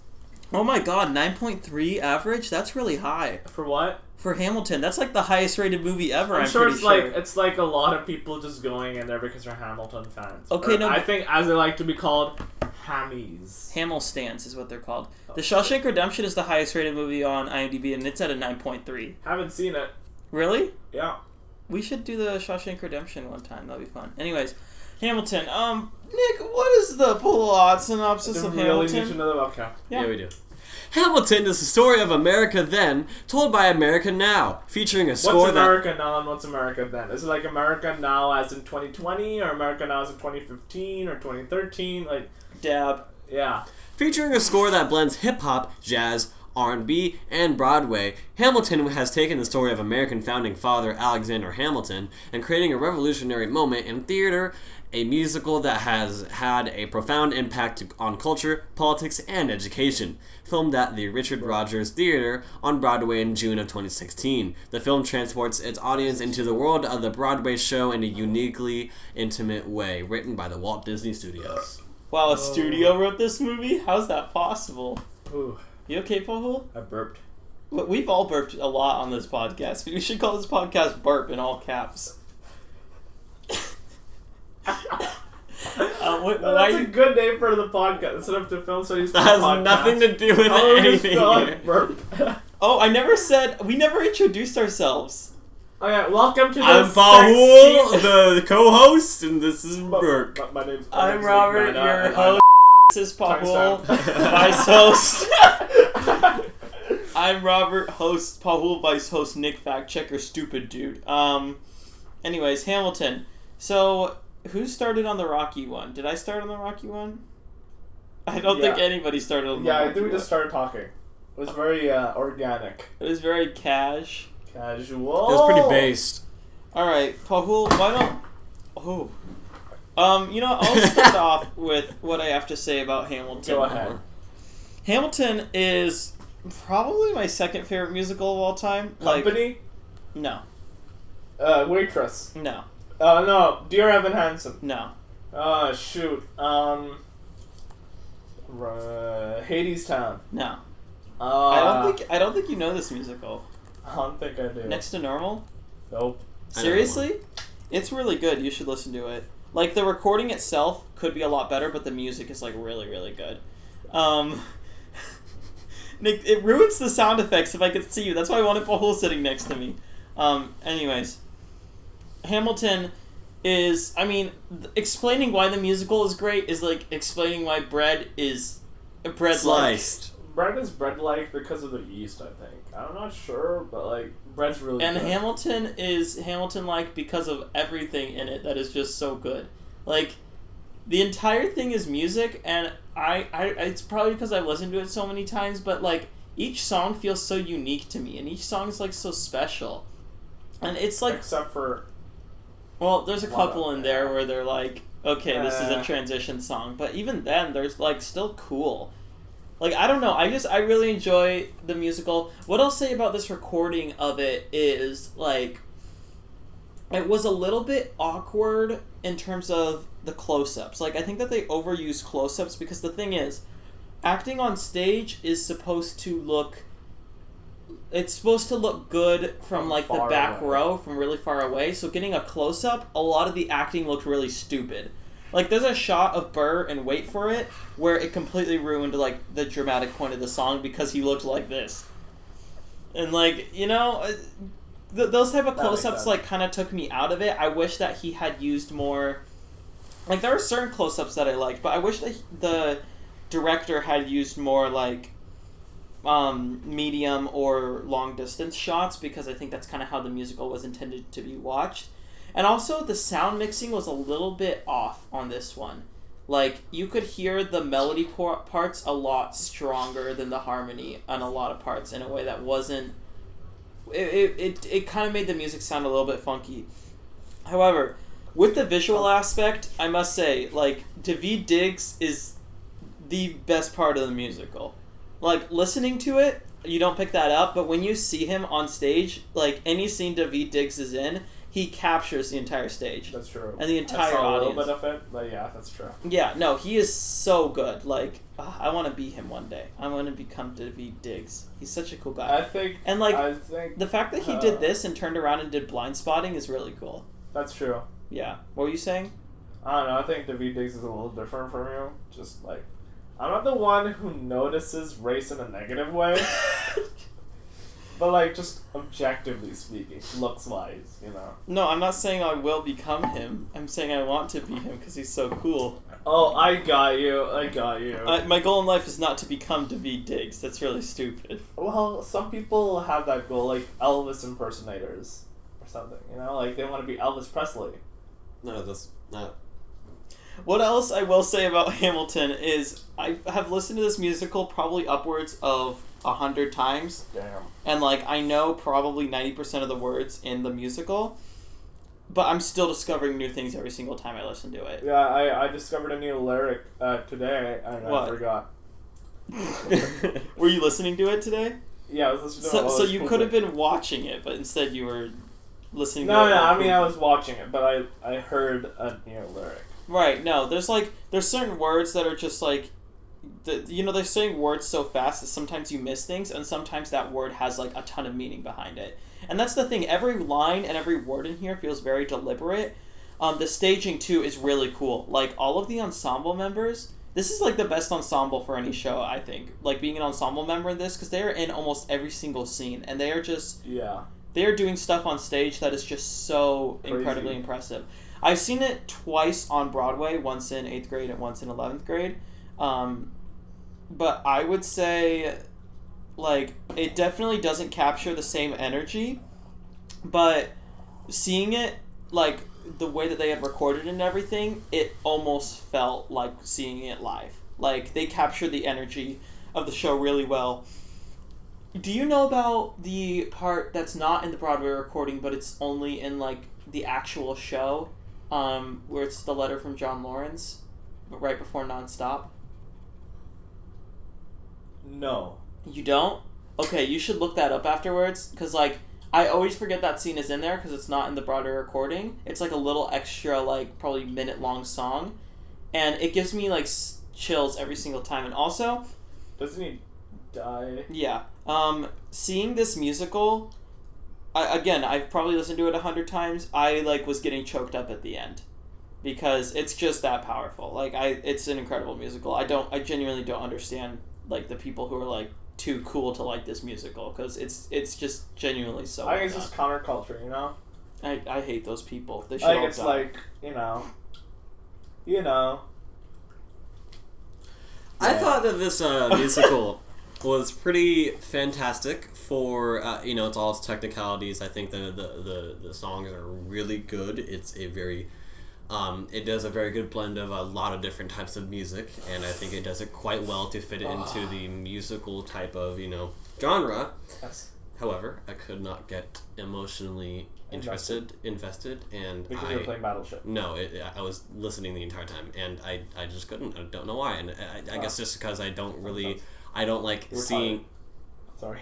oh my god, 9.3 average? That's really high. For what? For Hamilton, that's like the highest rated movie ever, I'm sure pretty it's sure. like it's like a lot of people just going in there because they're Hamilton fans. Okay, Or no, I but- think as they like to be called, Hammies. Hamel stance is what they're called. The Shawshank Redemption is the highest rated movie on IMDb, and it's at a 9.3. Haven't seen it. Really? Yeah. We should do the Shawshank Redemption one time. That'd be fun. Anyways, Hamilton. Nick, what is the plot synopsis of Really Hamilton? need to know that. Okay. Yeah. Yeah, we do. Hamilton is the story of America then, told by America now, featuring a score What's America now and what's America then? Is it like America now as in 2020 or America now as in 2015 or 2013? Like, Dab. yeah. featuring a score that blends hip-hop, jazz, R&B, and Broadway. Hamilton has taken the story of American founding father Alexander Hamilton and creating a revolutionary moment in theater, a musical that has had a profound impact on culture, politics, and education. Filmed at the Richard Rodgers Theater on Broadway in June of 2016. The film transports its audience into the world of the Broadway show in a uniquely intimate way, written by the Walt Disney Studios. Wow, a studio wrote this movie? How's that possible? Ooh, You okay, Pahul? I burped. We've all burped a lot on this podcast. We should call this podcast Burp in all caps. That's a good name for the podcast instead of the film studies. That has nothing to do with anything here. Burp. Oh, we never introduced ourselves. Okay, welcome to the I'm Paul, the co-host, and this is Burke. My name's I'm Robert, Nick your Manna, host. This is Pahul, vice host. I'm Robert, host Pahul, vice host Nick, fact checker, stupid dude. Anyways, Hamilton. So, who started on the Rocky one? Did I start on the Rocky one? I don't think anybody started on the Rocky Yeah, one. I think we just started talking. It was very organic. It was very cash. Casual. It was pretty based. Alright, Pahul, why don't... Oh. I'll start off with what I have to say about Hamilton. Go ahead. Hamilton is probably my second favorite musical of all time. Company? No. Waitress. No. No. Dear Evan Hansen. No. Shoot. Hades Town. No. I I don't think you know this musical. don't think I do. Next to Normal? Nope. Seriously? It's really good. You should listen to it. Like, the recording itself could be a lot better, but the music is, like, really, really good. Nick, it ruins the sound effects if I could see you. That's why I wanted Pahul sitting next to me. Anyways. Hamilton is... explaining why the musical is great is like explaining why bread is... bread Sliced. Bread is bread-like because of the yeast, I think. I'm not sure, but, like, bread's really And good. Hamilton is Hamilton-like because of everything in it that is just so good. Like, the entire thing is music, and I it's probably because I've listened to it so many times, but, like, each song feels so unique to me, and each song is, like, so special. And it's, like... Except for... Well, there's a couple in there where they're like, okay, this is a Uh. transition song, but even then, there's, like, still cool. Like, I don't know, I really enjoy the musical. What I'll say about this recording of it is, like, it was a little bit awkward in terms of the close-ups. Like, I think that they overuse close-ups because the thing is, acting on stage is supposed to look... It's supposed to look good from like the back row, from really far away. So getting a close-up, a lot of the acting looked really stupid. Like, there's a shot of Burr and Wait For It where it completely ruined, like, the dramatic point of the song because he looked like this. And, like, you know, those type of close-ups, like, kind of took me out of it. I wish that he had used more... Like, there are certain close-ups that I liked, but I wish that the director had used more, like, medium or long-distance shots, because I think that's kind of how the musical was intended to be watched. And also, the sound mixing was a little bit off on this one. Like, you could hear the melody parts a lot stronger than the harmony on a lot of parts in a way that wasn't... It kind of made the music sound a little bit funky. However, with the visual aspect, I must say, like, Daveed Diggs is the best part of the musical. Like, listening to it, you don't pick that up, but when you see him on stage, like, any scene Daveed Diggs is in, he captures the entire stage. That's true. And the entire I saw audience. a little bit of it, but yeah, that's true. Yeah, no, he is so good. Like, I want to be him one day. I want to become Daveed Diggs. He's such a cool guy. I think the fact that he did this and turned around and did Blind Spotting is really cool. That's true. Yeah. What were you saying? I don't know. I think Daveed Diggs is a little different from you. Just like, I'm not the one who notices race in a negative way. But, like, just objectively speaking, looks-wise, you know. No, I'm not saying I will become him. I'm saying I want to be him because he's so cool. Oh, I got you. My goal in life is not to become Daveed Diggs. That's really stupid. Well, some people have that goal, like Elvis impersonators or something, you know? Like, they want to be Elvis Presley. No, that's not... What else I will say about Hamilton is I have listened to this musical probably upwards of 100 times. Damn. And, like, I know probably 90% of the words in the musical, but I'm still discovering new things every single time I listen to it. Yeah, I discovered a new lyric today, and What? I forgot. Were you listening to it today? Yeah, I was listening to it. So you could have been watching it, but instead you were listening to it. No, I mean, I was watching it, but I heard a new lyric. Right, no, there's certain words that are just, like, they're saying words so fast that sometimes you miss things, and sometimes that word has, like, a ton of meaning behind it. And that's the thing, every line and every word in here feels very deliberate. The staging, too, is really cool. Like, all of the ensemble members, this is, like, the best ensemble for any show, I think. Like, being an ensemble member in this, because they are in almost every single scene, and they are just... Yeah. They are doing stuff on stage that is just so Crazy. incredibly impressive. I've seen it twice on Broadway, once in 8th grade and once in 11th grade. But I would say, like, it definitely doesn't capture the same energy, but seeing it, like, the way that they had recorded and everything, it almost felt like seeing it live. Like, they captured the energy of the show really well. Do you know about the part that's not in the Broadway recording, but it's only in, like, the actual show, where it's the letter from John Lawrence, right before Nonstop? No. You don't? Okay, you should look that up afterwards, because, like, I always forget that scene is in there, because it's not in the Broadway recording. It's, like, a little extra, like, probably minute-long song, and it gives me, like, chills every single time. And also... Doesn't he die? Yeah. Seeing this musical... I've probably listened to it 100 times. I, like, was getting choked up at the end. Because it's just that powerful. Like, it's an incredible musical. I genuinely don't understand, like, the people who are, like, too cool to like this musical. Because it's just genuinely so I think well it's just done. counterculture, you know? I hate those people. They should I think all it's die. like, you know... I thought that this musical was pretty fantastic for, it's all its technicalities. I think the songs are really good. It's a very... it does a very good blend of a lot of different types of music, and I think it does it quite well to fit it into the musical type of, genre. Yes. However, I could not get emotionally invested, and Because you were playing Battleship. No, I was listening the entire time, and I just couldn't. I don't know why, and I guess just because I don't like seeing... Sorry.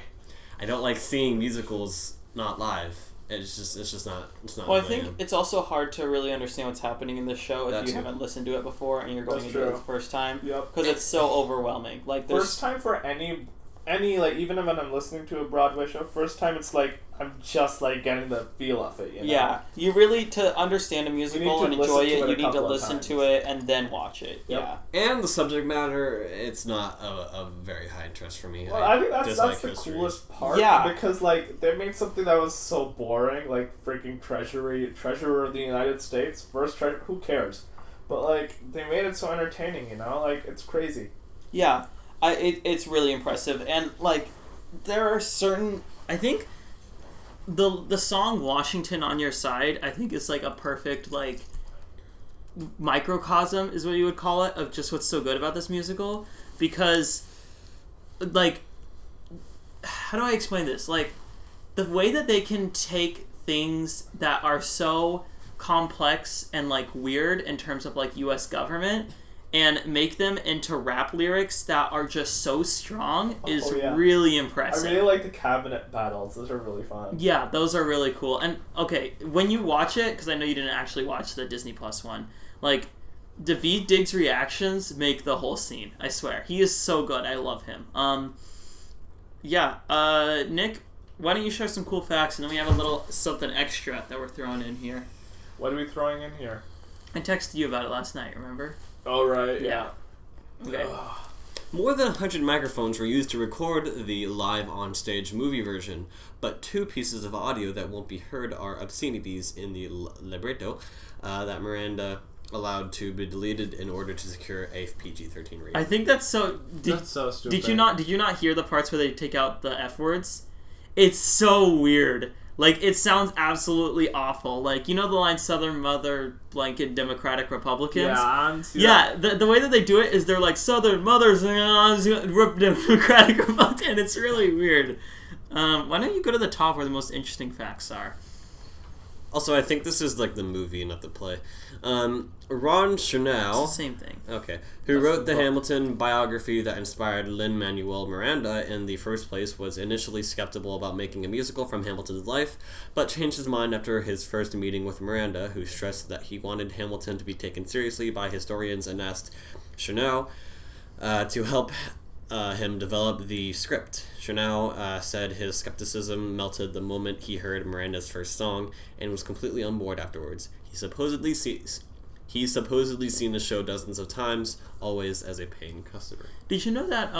I don't like seeing musicals not live. It's just not. It's not. Well, I who think am. it's also hard to really understand what's happening in this show if That you too. haven't listened to it before and you're going That's into it true. the first time. Yep. Because it's so overwhelming. Like, there's... First time for any like even when I'm listening to a Broadway show, first time it's like I'm just like getting the feel of it. You know? Yeah, you really, to understand a musical to and enjoy listen to it, it a you need to couple of listen times. to it and then watch it. Yep. Yeah. And the subject matter, it's not a very high interest for me. Well, I think that's dislike the history. coolest part. Yeah. Because like they made something that was so boring, like freaking treasurer of the United States, first treasure. Who cares? But like they made it so entertaining. You know, like it's crazy. Yeah. It's really impressive. And, like, there are certain... I think the song Washington on Your Side, I think is, like, a perfect, like, microcosm, is what you would call it, of just what's so good about this musical. Because, like... How do I explain this? Like, the way that they can take things that are so complex and, like, weird in terms of, like, U.S. government and make them into rap lyrics that are just so strong is really impressive. I really like the cabinet battles. Those are really fun. Yeah, those are really cool. And, okay, when you watch it, because I know you didn't actually watch the Disney Plus one, like, Daveed Diggs' reactions make the whole scene. I swear. He is so good. I love him. Nick, why don't you share some cool facts, and then we have a little something extra that we're throwing in here. What are we throwing in here? I texted you about it last night, remember? Oh, right. Yeah. Okay. More than 100 microphones were used to record the live on-stage movie version, but 2 pieces of audio that won't be heard are obscenities in the libretto that Miranda allowed to be deleted in order to secure a PG-13 rating. I think that's so... That's so stupid. Did you not hear the parts where they take out the F words? It's so weird. Like, it sounds absolutely awful. Like, you know the line Southern Mother, blanket Democratic Republicans? Yeah, the way that they do it is they're like, Southern Mothers, Democratic Republicans, and it's really weird. Why don't you go to the top where the most interesting facts are? Also, I think this is like the movie, not the play. Ron Chernow, It's the same thing. okay, who wrote the Hamilton biography that inspired Lin-Manuel Miranda in the first place, was initially skeptical about making a musical from Hamilton's life, but changed his mind after his first meeting with Miranda, who stressed that he wanted Hamilton to be taken seriously by historians and asked Chernow to help him develop the script. Chernow said his skepticism melted the moment he heard Miranda's first song and was completely on board afterwards. He's supposedly seen the show dozens of times, always as a paying customer. Did you know that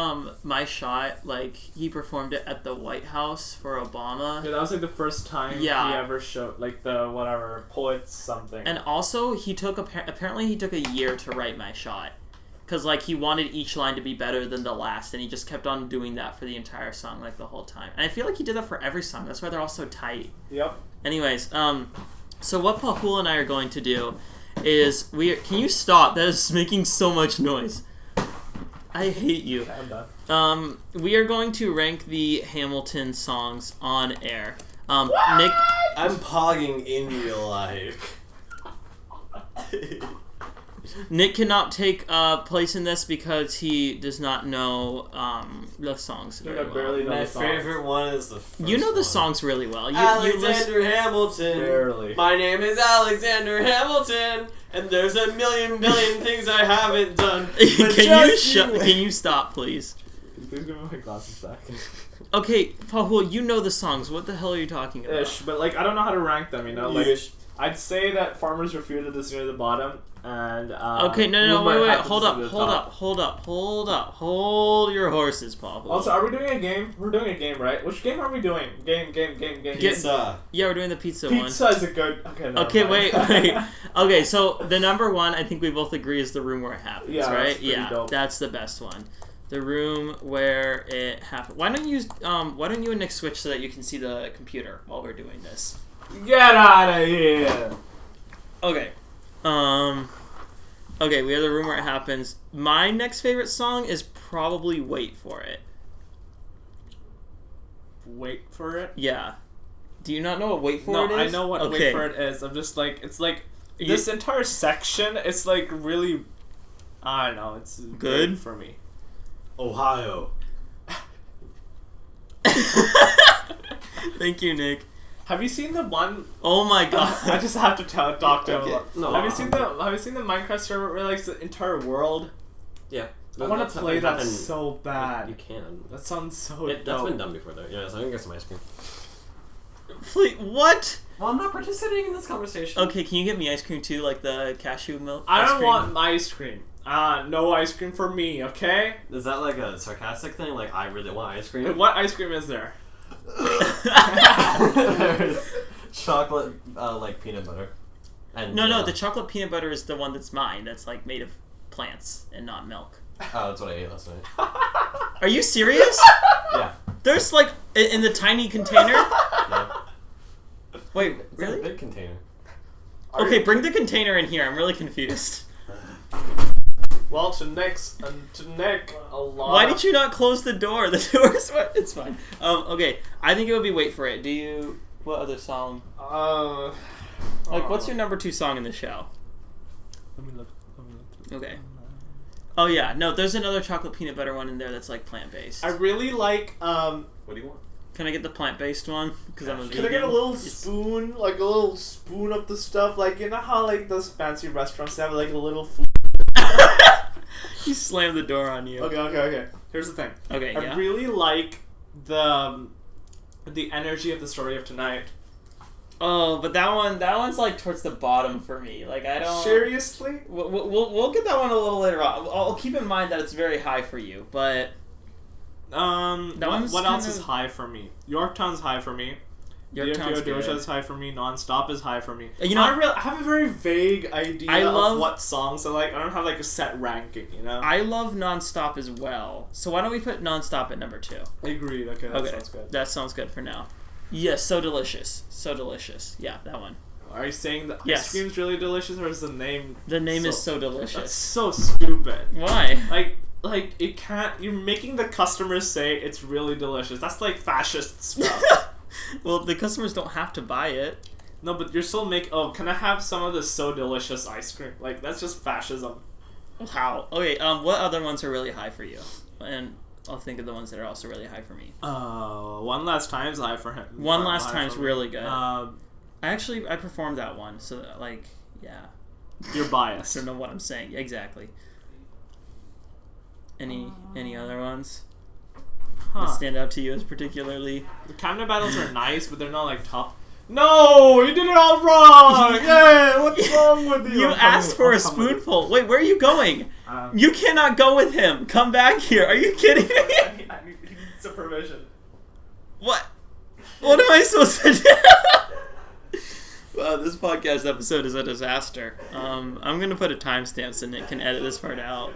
My Shot, like, he performed it at the White House for Obama? Yeah, that was like the first time Yeah. he ever showed, like, the whatever, poets something. And also, apparently he took a year to write My Shot. Because, like, he wanted each line to be better than the last, and he just kept on doing that for the entire song, like, the whole time. And I feel like he did that for every song. That's why they're all so tight. Yep. Anyways, so what Pahul and I are going to do is can you stop? That is making so much noise. I hate you. Okay, I'm done. We are going to rank the Hamilton songs on air. What? Nick, I'm pogging in real life. Nick cannot take place in this because he does not know the songs Dude, very I well. barely know My the songs. favorite one is the first You know the one. songs really well. You Alexander Hamilton. Barely. My name is Alexander Hamilton, and there's a million things I haven't done. But Can you stop, please? Please give me my glasses back. Okay, Pahul, you know the songs. What the hell are you talking about? Ish, but like I don't know how to rank them. You know, like Ish. I'd say that Farmers Refuted is near the bottom, and Okay, no, Rumor wait, Happens hold is up, near the top. hold your horses, Pahul. Also, are we doing a game? We're doing a game, right? Which game are we doing? Game. Pizza. Yeah, we're doing the pizza one. Pizza is a good. Okay. never Okay, mind. wait. Okay, so the number one, I think we both agree, is The Room Where It Happens, Yeah, right? that's pretty dope. That's the best one. The Room Where It Happens. Why don't you and Nick switch so that you can see the computer while we're doing this? Get out of here. Okay. Okay, we have The Room Where It Happens. My next favorite song is probably Wait For It. Wait for it. Yeah. Do you not know what Wait For No, It is? I know what Okay. Wait for it is. I'm just like it's like You- this entire section. It's like really. I don't know. It's Good? for me. Ohio. Thank you, Nick. Have you seen the one? Oh my god. I just have to talk to him. Okay. No. Have you seen the Minecraft server where like the entire world? Yeah. I want to play that happened- so bad. You can. That sounds so That's dope. been done before though. Yeah, so I can get some ice cream. Please, what? Well, I'm not participating in this conversation. Okay, can you get me ice cream too, like the cashew milk? I ice don't cream? want ice cream. No ice cream for me, okay? Is that like a sarcastic thing? Like, I really want ice cream? What ice cream is there? There's chocolate, like peanut butter. And, No, the chocolate peanut butter is the one that's mine. That's like made of plants and not milk. Oh, that's what I ate last night. Are you serious? Yeah. There's like in the tiny container. Yeah. Wait, It's like a really? big container. Okay, bring the container in here. I'm really confused. Well, to Nick, a lot. Why did you not close the door? The door's it's fine. Okay, I think it would be Wait For It. Do you? What other song? Like, what's your number 2 song in the show? Let me look. Okay. Oh yeah, no, there's another chocolate peanut butter one in there that's like plant based. I really like. What do you want? Can I get the plant based one? Because I'm a vegan. Can I get a little spoon, like a little spoon of the stuff? Like, you know how like those fancy restaurants have like a little food. He slammed the door on you. Okay. Here's the thing. Okay, I yeah. really like the energy of the story of tonight. Oh, but that one's like towards the bottom for me. Like I don't. Seriously? We'll get that one a little later on. I'll keep in mind that it's very high for you, but What else is high for me? Yorktown's high for me. Yorktown's good. Doja is high for me. Non-stop is high for me. You know, I have a very vague idea love- of what songs I like. I don't have like a set ranking, you know? I love Nonstop as well. So why don't we put Nonstop at number 2? Agreed. Okay, that sounds good. That sounds good for now. Yes, so delicious. So delicious. Yeah, that one. Are you saying that Yes. ice cream's really delicious, or is the name? The name is so That's delicious. so stupid. Why? Like it can't. You're making the customers say it's really delicious. That's like fascist stuff. Well, the customers don't have to buy it. No, but you're still oh, can I have some of this so delicious ice cream? Like, that's just fascism. How? Okay, what other ones are really high for you? And I'll think of the ones that are also really high for me. One Last Time's high for him. One Last Time's for me. really good. I performed that one, so like, yeah. You're I biased. don't know what I'm saying. Exactly. Any other ones that stand out to you as particularly? The cabinet battles are nice, but they're not like top. No, you did it all wrong. Yeah, what's wrong with you? You asked for a spoonful. Wait, where are you going? You cannot go with him. Come back here. Are you kidding me? I need supervision. What? What am I supposed to do? Wow, this podcast episode is a disaster. I'm gonna put a timestamp so Nick can edit this part out.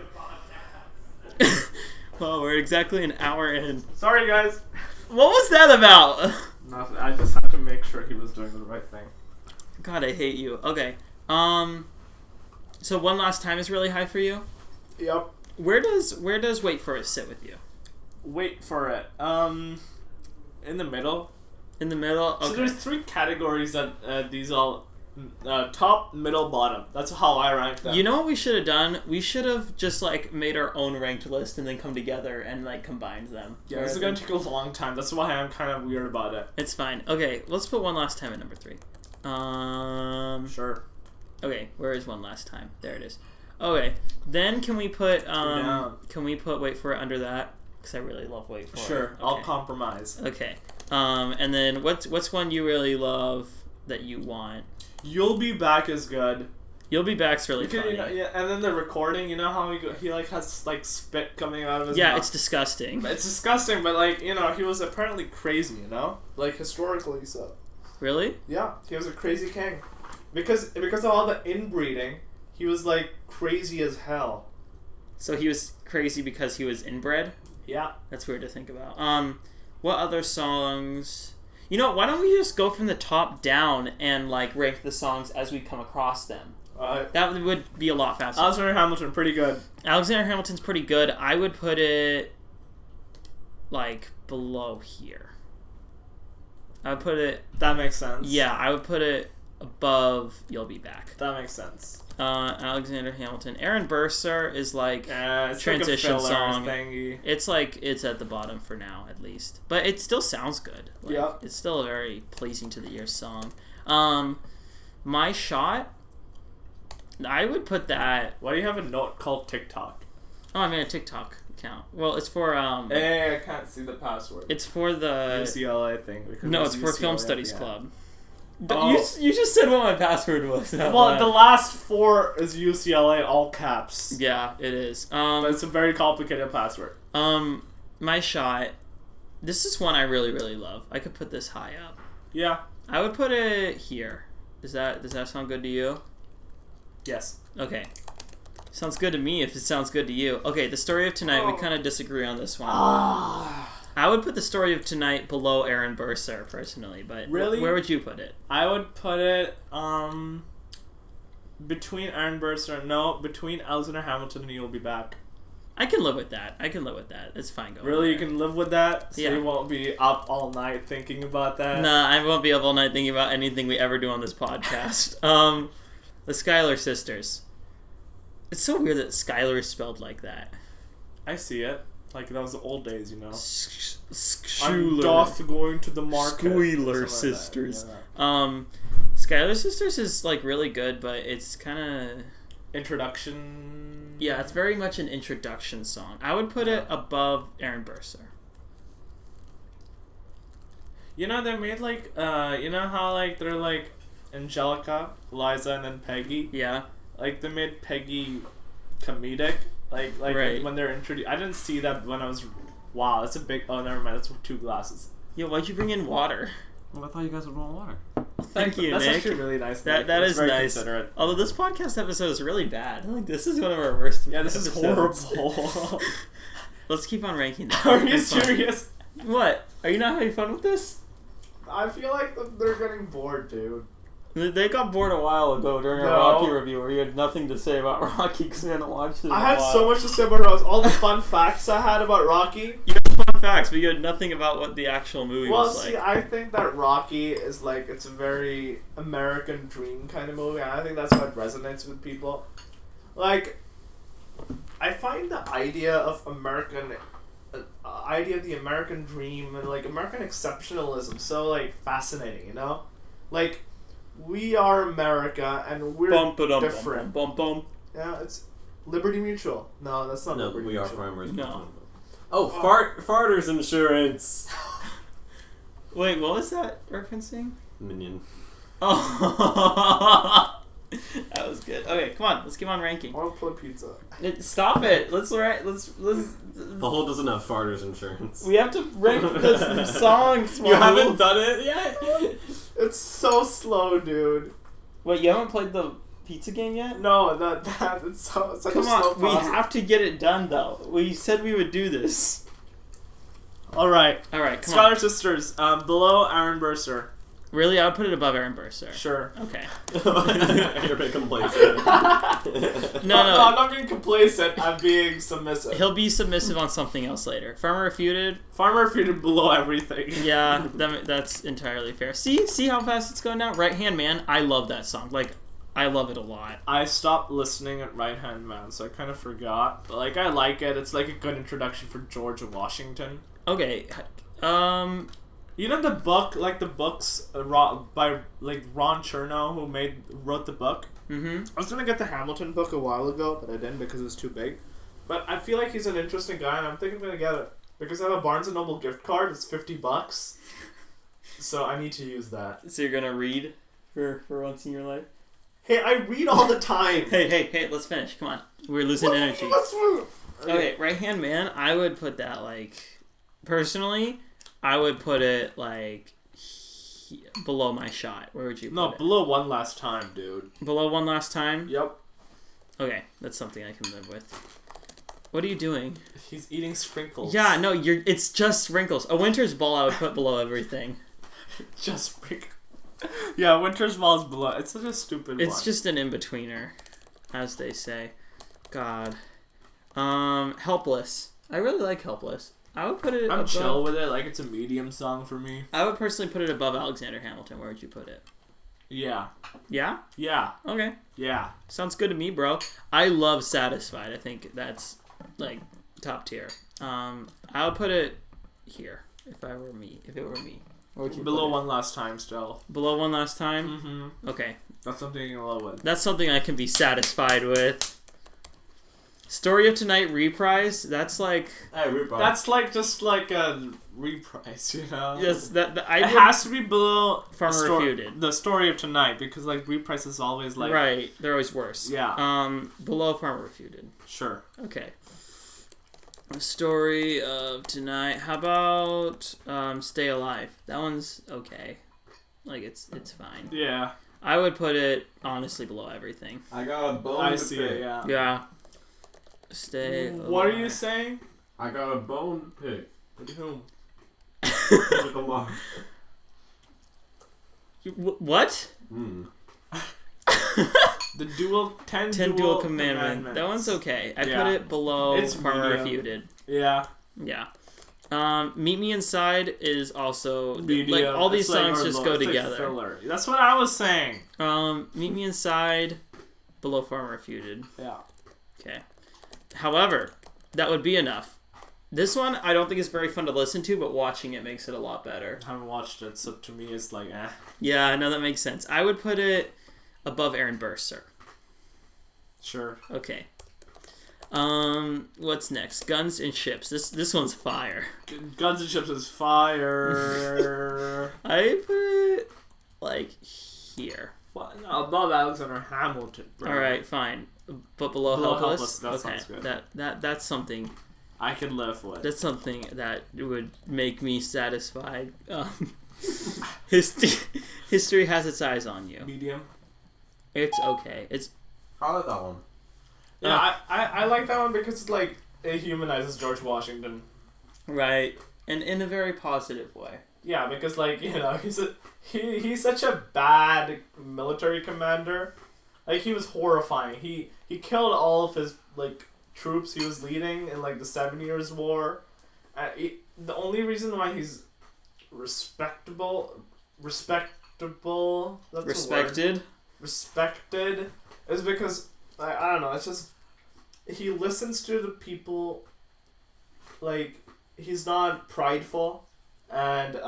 Well, we're exactly an hour in. Sorry, guys. What was that about? Nothing. I just had to make sure he was doing the right thing. God, I hate you. Okay. So One Last Time is really high for you? Yep. Where does Wait For It sit with you? Wait for it. In the middle. In the middle? Okay. So there's 3 categories that these all top, middle, bottom. That's how I rank them. You know what we should have done? We should have just like made our own ranked list and then come together and like combined them. Yeah, this is gonna take a long time. That's why I'm kind of weird about it. It's fine. Okay, let's put One Last Time at number 3. Sure. Okay, where is One Last Time? There it is. Okay, then can we put down. Wait For It under that? Because I really love Wait For It. Sure. Okay. I'll compromise. Okay. And then what's one you really love that you want? You'll Be Back is good. You'll Be Back's really Because, funny. you know, yeah, and then the recording, you know how he like has like spit coming out of his Yeah, mouth? it's disgusting. It's disgusting, but like, you know, he was apparently crazy, you know? Like historically so. Really? Yeah, he was a crazy king. Because of all the inbreeding, he was like crazy as hell. So he was crazy because he was inbred? Yeah. That's weird to think about. What other songs? You know, why don't we just go from the top down and like rank the songs as we come across them? That would be a lot faster. Alexander Hamilton, pretty good. Alexander Hamilton's pretty good. I would put it like below here. I would put it. That makes sense. Yeah, I would put it above You'll Be Back. That makes sense. Alexander Hamilton. Aaron Burr is like it's transition like a filler song. thingy. It's like it's at the bottom for now, at least. But it still sounds good. Like, Yeah. It's still a very pleasing to the ear song. My Shot. I would put that. Why do you have a note called TikTok? Oh, I made a TikTok account. Well, it's for Hey, I can't see the password. It's for the UCLA thing. Because No, it's there's for UCLA Film at Studies the end. Club. Oh. You just said what my password was. Well, the last 4 is UCLA, all caps. Yeah, it is. But it's a very complicated password. My Shot. This is one I really, really love. I could put this high up. Yeah. I would put it here. Does that sound good to you? Yes. Okay. Sounds good to me if it sounds good to you. Okay, the story of tonight, we kind of disagree on this one. I would put the story of tonight below Aaron Burr, personally, but really? Where would you put it? I would put it between Aaron Burr, between Alexander Hamilton and You'll Be Back. I can live with that. It's fine going. Really? there. You can live with that? So Yeah. you won't be up all night thinking about that? Nah, I won't be up all night thinking about anything we ever do on this podcast. The Schuyler sisters. It's so weird that Schuyler is spelled like that. I see it. Like, that was the old days, you know. I'm Schuyler. doth going to the market. Schuyler Something sisters. like that. Schuyler sisters is like really good, but it's kind of Introduction. yeah, it's very much an introduction song. I would put it above Aaron Burr. You know, they made like, you know how like they're like Angelica, Liza, and then Peggy? Yeah. Like, they made Peggy comedic. Like Right. when they're introduced. I didn't see that when I was. Wow, that's a big. Oh, never mind. That's 2 glasses. Yeah, why'd you bring in water? Well, I thought you guys would want water. Thank you, That's Nick. actually really nice. That Nick. that That's is very nice. considerate. Although this podcast episode is really bad. Like, this is one of our worst. Yeah, this is episodes. horrible. Let's keep on ranking that. Are you It's fun. serious? What? Are you not having fun with this? I feel like they're getting bored, dude. They got bored a while ago during our No. Rocky review where you had nothing to say about Rocky because we hadn't watched it in I a had while. so much to say about Rocky. All the fun facts I had about Rocky. You had fun facts, but you had nothing about what the actual movie Well, was see, like. I think that Rocky is like, it's a very American dream kind of movie, and I think that's what resonates with people. Like, I find the idea of the American dream and like American exceptionalism so like fascinating, you know? Like, we are America and we're different. Bum, bum, bum. Yeah, it's Liberty Mutual. No, that's not No, Liberty we are Mutual. farmers. No. Oh, farters insurance. Wait, what was that referencing? Minion. Oh, that was good. Okay, come on, let's keep on ranking. I want to play pizza. Stop it. Let's. The whole doesn't have farters insurance. We have to rank the songs. You haven't done it yet? It's so slow, dude. Wait, you haven't played the pizza game yet? No, it's such Come a slow on, we process. have to get it done though. We said we would do this. All right, All right, come Scholar on. Sisters, below Aaron Burr. Really, I would put it above Aaron Burr. Sure. Okay. You're a bit complacent. No, I'm not being complacent. I'm being submissive. He'll be submissive on something else later. Farmer Refuted. Farmer Refuted below everything. Yeah, that's entirely fair. See how fast it's going now? Right Hand Man. I love that song. Like, I love it a lot. I stopped listening at Right Hand Man, so I kind of forgot. But like, I like it. It's like a good introduction for George Washington. Okay. You know the book, like the books by like Ron Chernow, who wrote the book. Mm-hmm. I was gonna get the Hamilton book a while ago, but I didn't because it was too big. But I feel like he's an interesting guy, and I'm thinking I'm gonna get it because I have a Barnes and Noble gift card. It's $50, so I need to use that. So you're gonna read for once in your life? Hey, I read all the time. Hey, let's finish. Come on. We're losing energy. Okay, Right Hand Man, I would put that, like, personally, I would put it, like, below My Shot. Where would you put it? Below One Last Time, dude. Below One Last Time? Yep. Okay, that's something I can live with. What are you doing? He's eating sprinkles. Yeah, no, it's just sprinkles. A Winter's Ball I would put below everything. Just sprinkles. Yeah, Winter's Ball is below. It's such a stupid one. It's just an in-betweener, as they say. God. Helpless. I really like Helpless. I would put it I'm above... chill with it. Like, it's a medium song for me. I would personally put it above Alexander Hamilton. Where would you put it? Yeah. Yeah? Yeah. Okay. Yeah. Sounds good to me, bro. I love Satisfied. I think that's like top tier. I would put it here if it were me. Where would you Below put it? one last time still. Below one last time? Mm-hmm. Okay. That's something you can love with. That's something I can be satisfied with. Story of Tonight reprise. That's like Hey, Rupert. That's like just like a reprise, you know. yes. That It I would, has to be below Farmer Refuted. the Story of Tonight because like reprise is always like right. They're always worse. Yeah. Below Farmer Refuted. Sure. Okay. Story of Tonight. How about Stay Alive? That one's okay. Like it's fine. Yeah. I would put it honestly below everything. I got a bone I to see pick. it. Yeah. Yeah. Stay. What are you Alive. saying? I got a bone to pick. With whom? With Lamar. What? The dual 10 Dual Commandment. That one's okay. I Yeah. put it below It's Farmer medium. Refuted. Yeah. Yeah. Meet Me Inside is also Medium. like all these It's like songs our just low- go it's like together. filler. That's what I was saying. Meet Me Inside, below Farmer Refuted. Yeah. Okay. However, that would be enough. This one I don't think is very fun to listen to, but watching it makes it a lot better. I haven't watched it, so to me it's like eh. Yeah, I know that makes sense. I would put it above Aaron Burr. Sure. Okay. What's next? Guns and Ships. This one's fire. Guns and Chips is fire. I put it like here. Well, no, above Alexander Hamilton, bro. All right, fine. But below Helpless. That okay, sounds good. that's something. I can live with. That's something that would make me satisfied. History has its eyes on you. Medium. It's okay. It's I like that one. Yeah, I like that one because like it humanizes George Washington. right, and in a very positive way. Yeah, because like he's such a bad military commander. Like he was horrifying. He killed all of his like troops he was leading in like the 7 Years' War. The only reason why he's respectable. That's the word. Respected is because I don't know. It's just he listens to the people. Like he's not prideful, and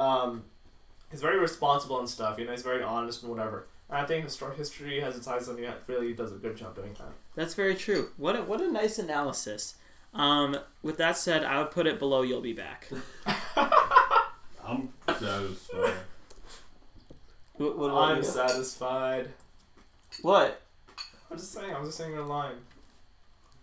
he's very responsible and stuff. You know, he's very honest and whatever. And I think history has its eyes on you. It really does a good job doing that. That's very true. What a nice analysis. With that said, I would put it below You'll Be Back. I'm satisfied. What I'm satisfied. What I'm just saying a line.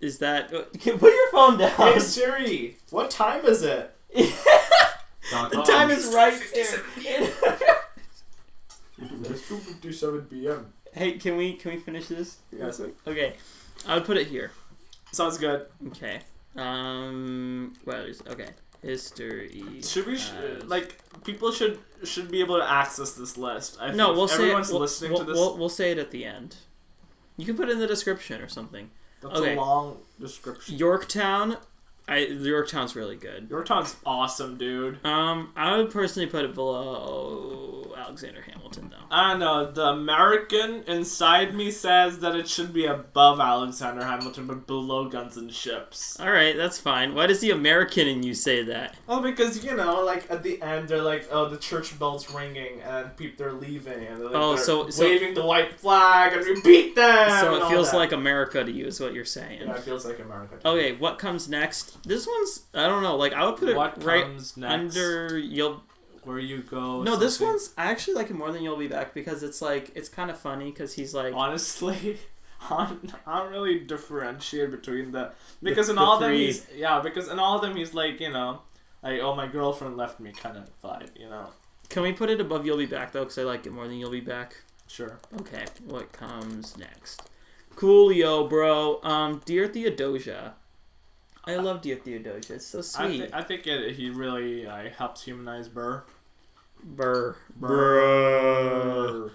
is that? Put your phone down. Hey Siri, what time is it? The time is right there. It's 2:57 p.m. Hey, can we finish this? Yes. Okay, I would put it here. Sounds good. Okay. Well, okay. History. Should we has- like people should be able to access this list? I No, think we'll if say it. everyone's listening to this. We'll say it at the end. You can put it in the description or something. That's okay. a long description. Yorktown. Yorktown's really good. Yorktown's awesome, dude. I would personally put it below Alexander Hamilton, though. I don't know. The American inside me says that it should be above Alexander Hamilton, but below Guns and Ships. All right, that's fine. Why does the American in you say that? Oh, because like at the end they're like, oh, the church bell's ringing and they're leaving and they're, like, so waving the white flag and we beat them. So and it all feels that. like America to you, is what you're saying. Yeah, it feels like America. Okay, what comes next? This one's I don't know. Like I would put it What right comes next? under You'll. Where you go. No, this something. one's I actually like it more than You'll Be Back because it's kind of funny because he's like Honestly, I don't really differentiate between because in the all of them three. he's like like oh my girlfriend left me kind of vibe, Can we put it above You'll Be Back though? Because I like it more than You'll Be Back. Sure. Okay, what comes next? Coolio, bro. Dear Theodosia. I love Dear Theodosia. It's so sweet. I think he really helps humanize Burr. Burr.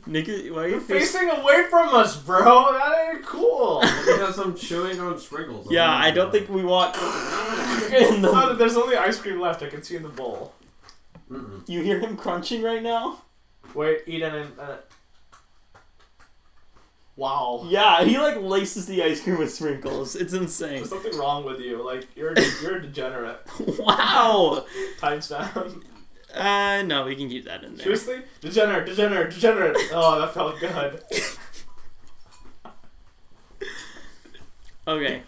Nick, why are you You're facing away from us, bro. That ain't cool. Because I'm chewing on sprinkles. Yeah, I don't think we want. in the... No, there's only ice cream left. I can see in the bowl. Mm-mm. You hear him crunching right now? Wait, eat an. Wow. Yeah, he like laces the ice cream with sprinkles. It's insane. There's something wrong with you. Like you're a degenerate. Wow. Times down. No, we can keep that in there. Seriously? Degenerate. Oh, that felt good. Okay.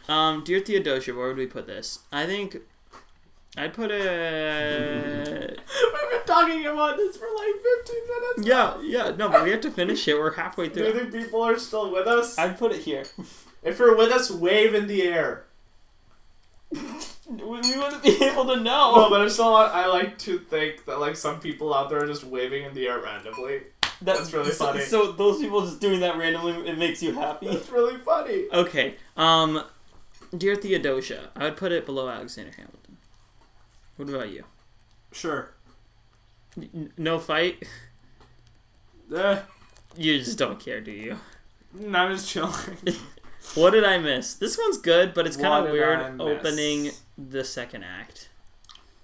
Dear Theodosia, where would we put this? I think I'd put it. We've been talking about this for like 15 minutes. Yeah. No, but we have to finish it. We're halfway Do you through. think people are still with us? I'd put it here. If you're with us, wave in the air. We wouldn't be able to know. No, but I like to think that like some people out there are just waving in the air randomly. That's really funny. So those people just doing that randomly, it makes you happy? That's really funny. Okay. Dear Theodosia, I would put it below Alexander Hamilton. What about you? Sure. No fight? Eh, You just don't care, do you? no, I'm just chilling. What did I miss? This one's good, but it's What kind of did I weird miss? opening the second act.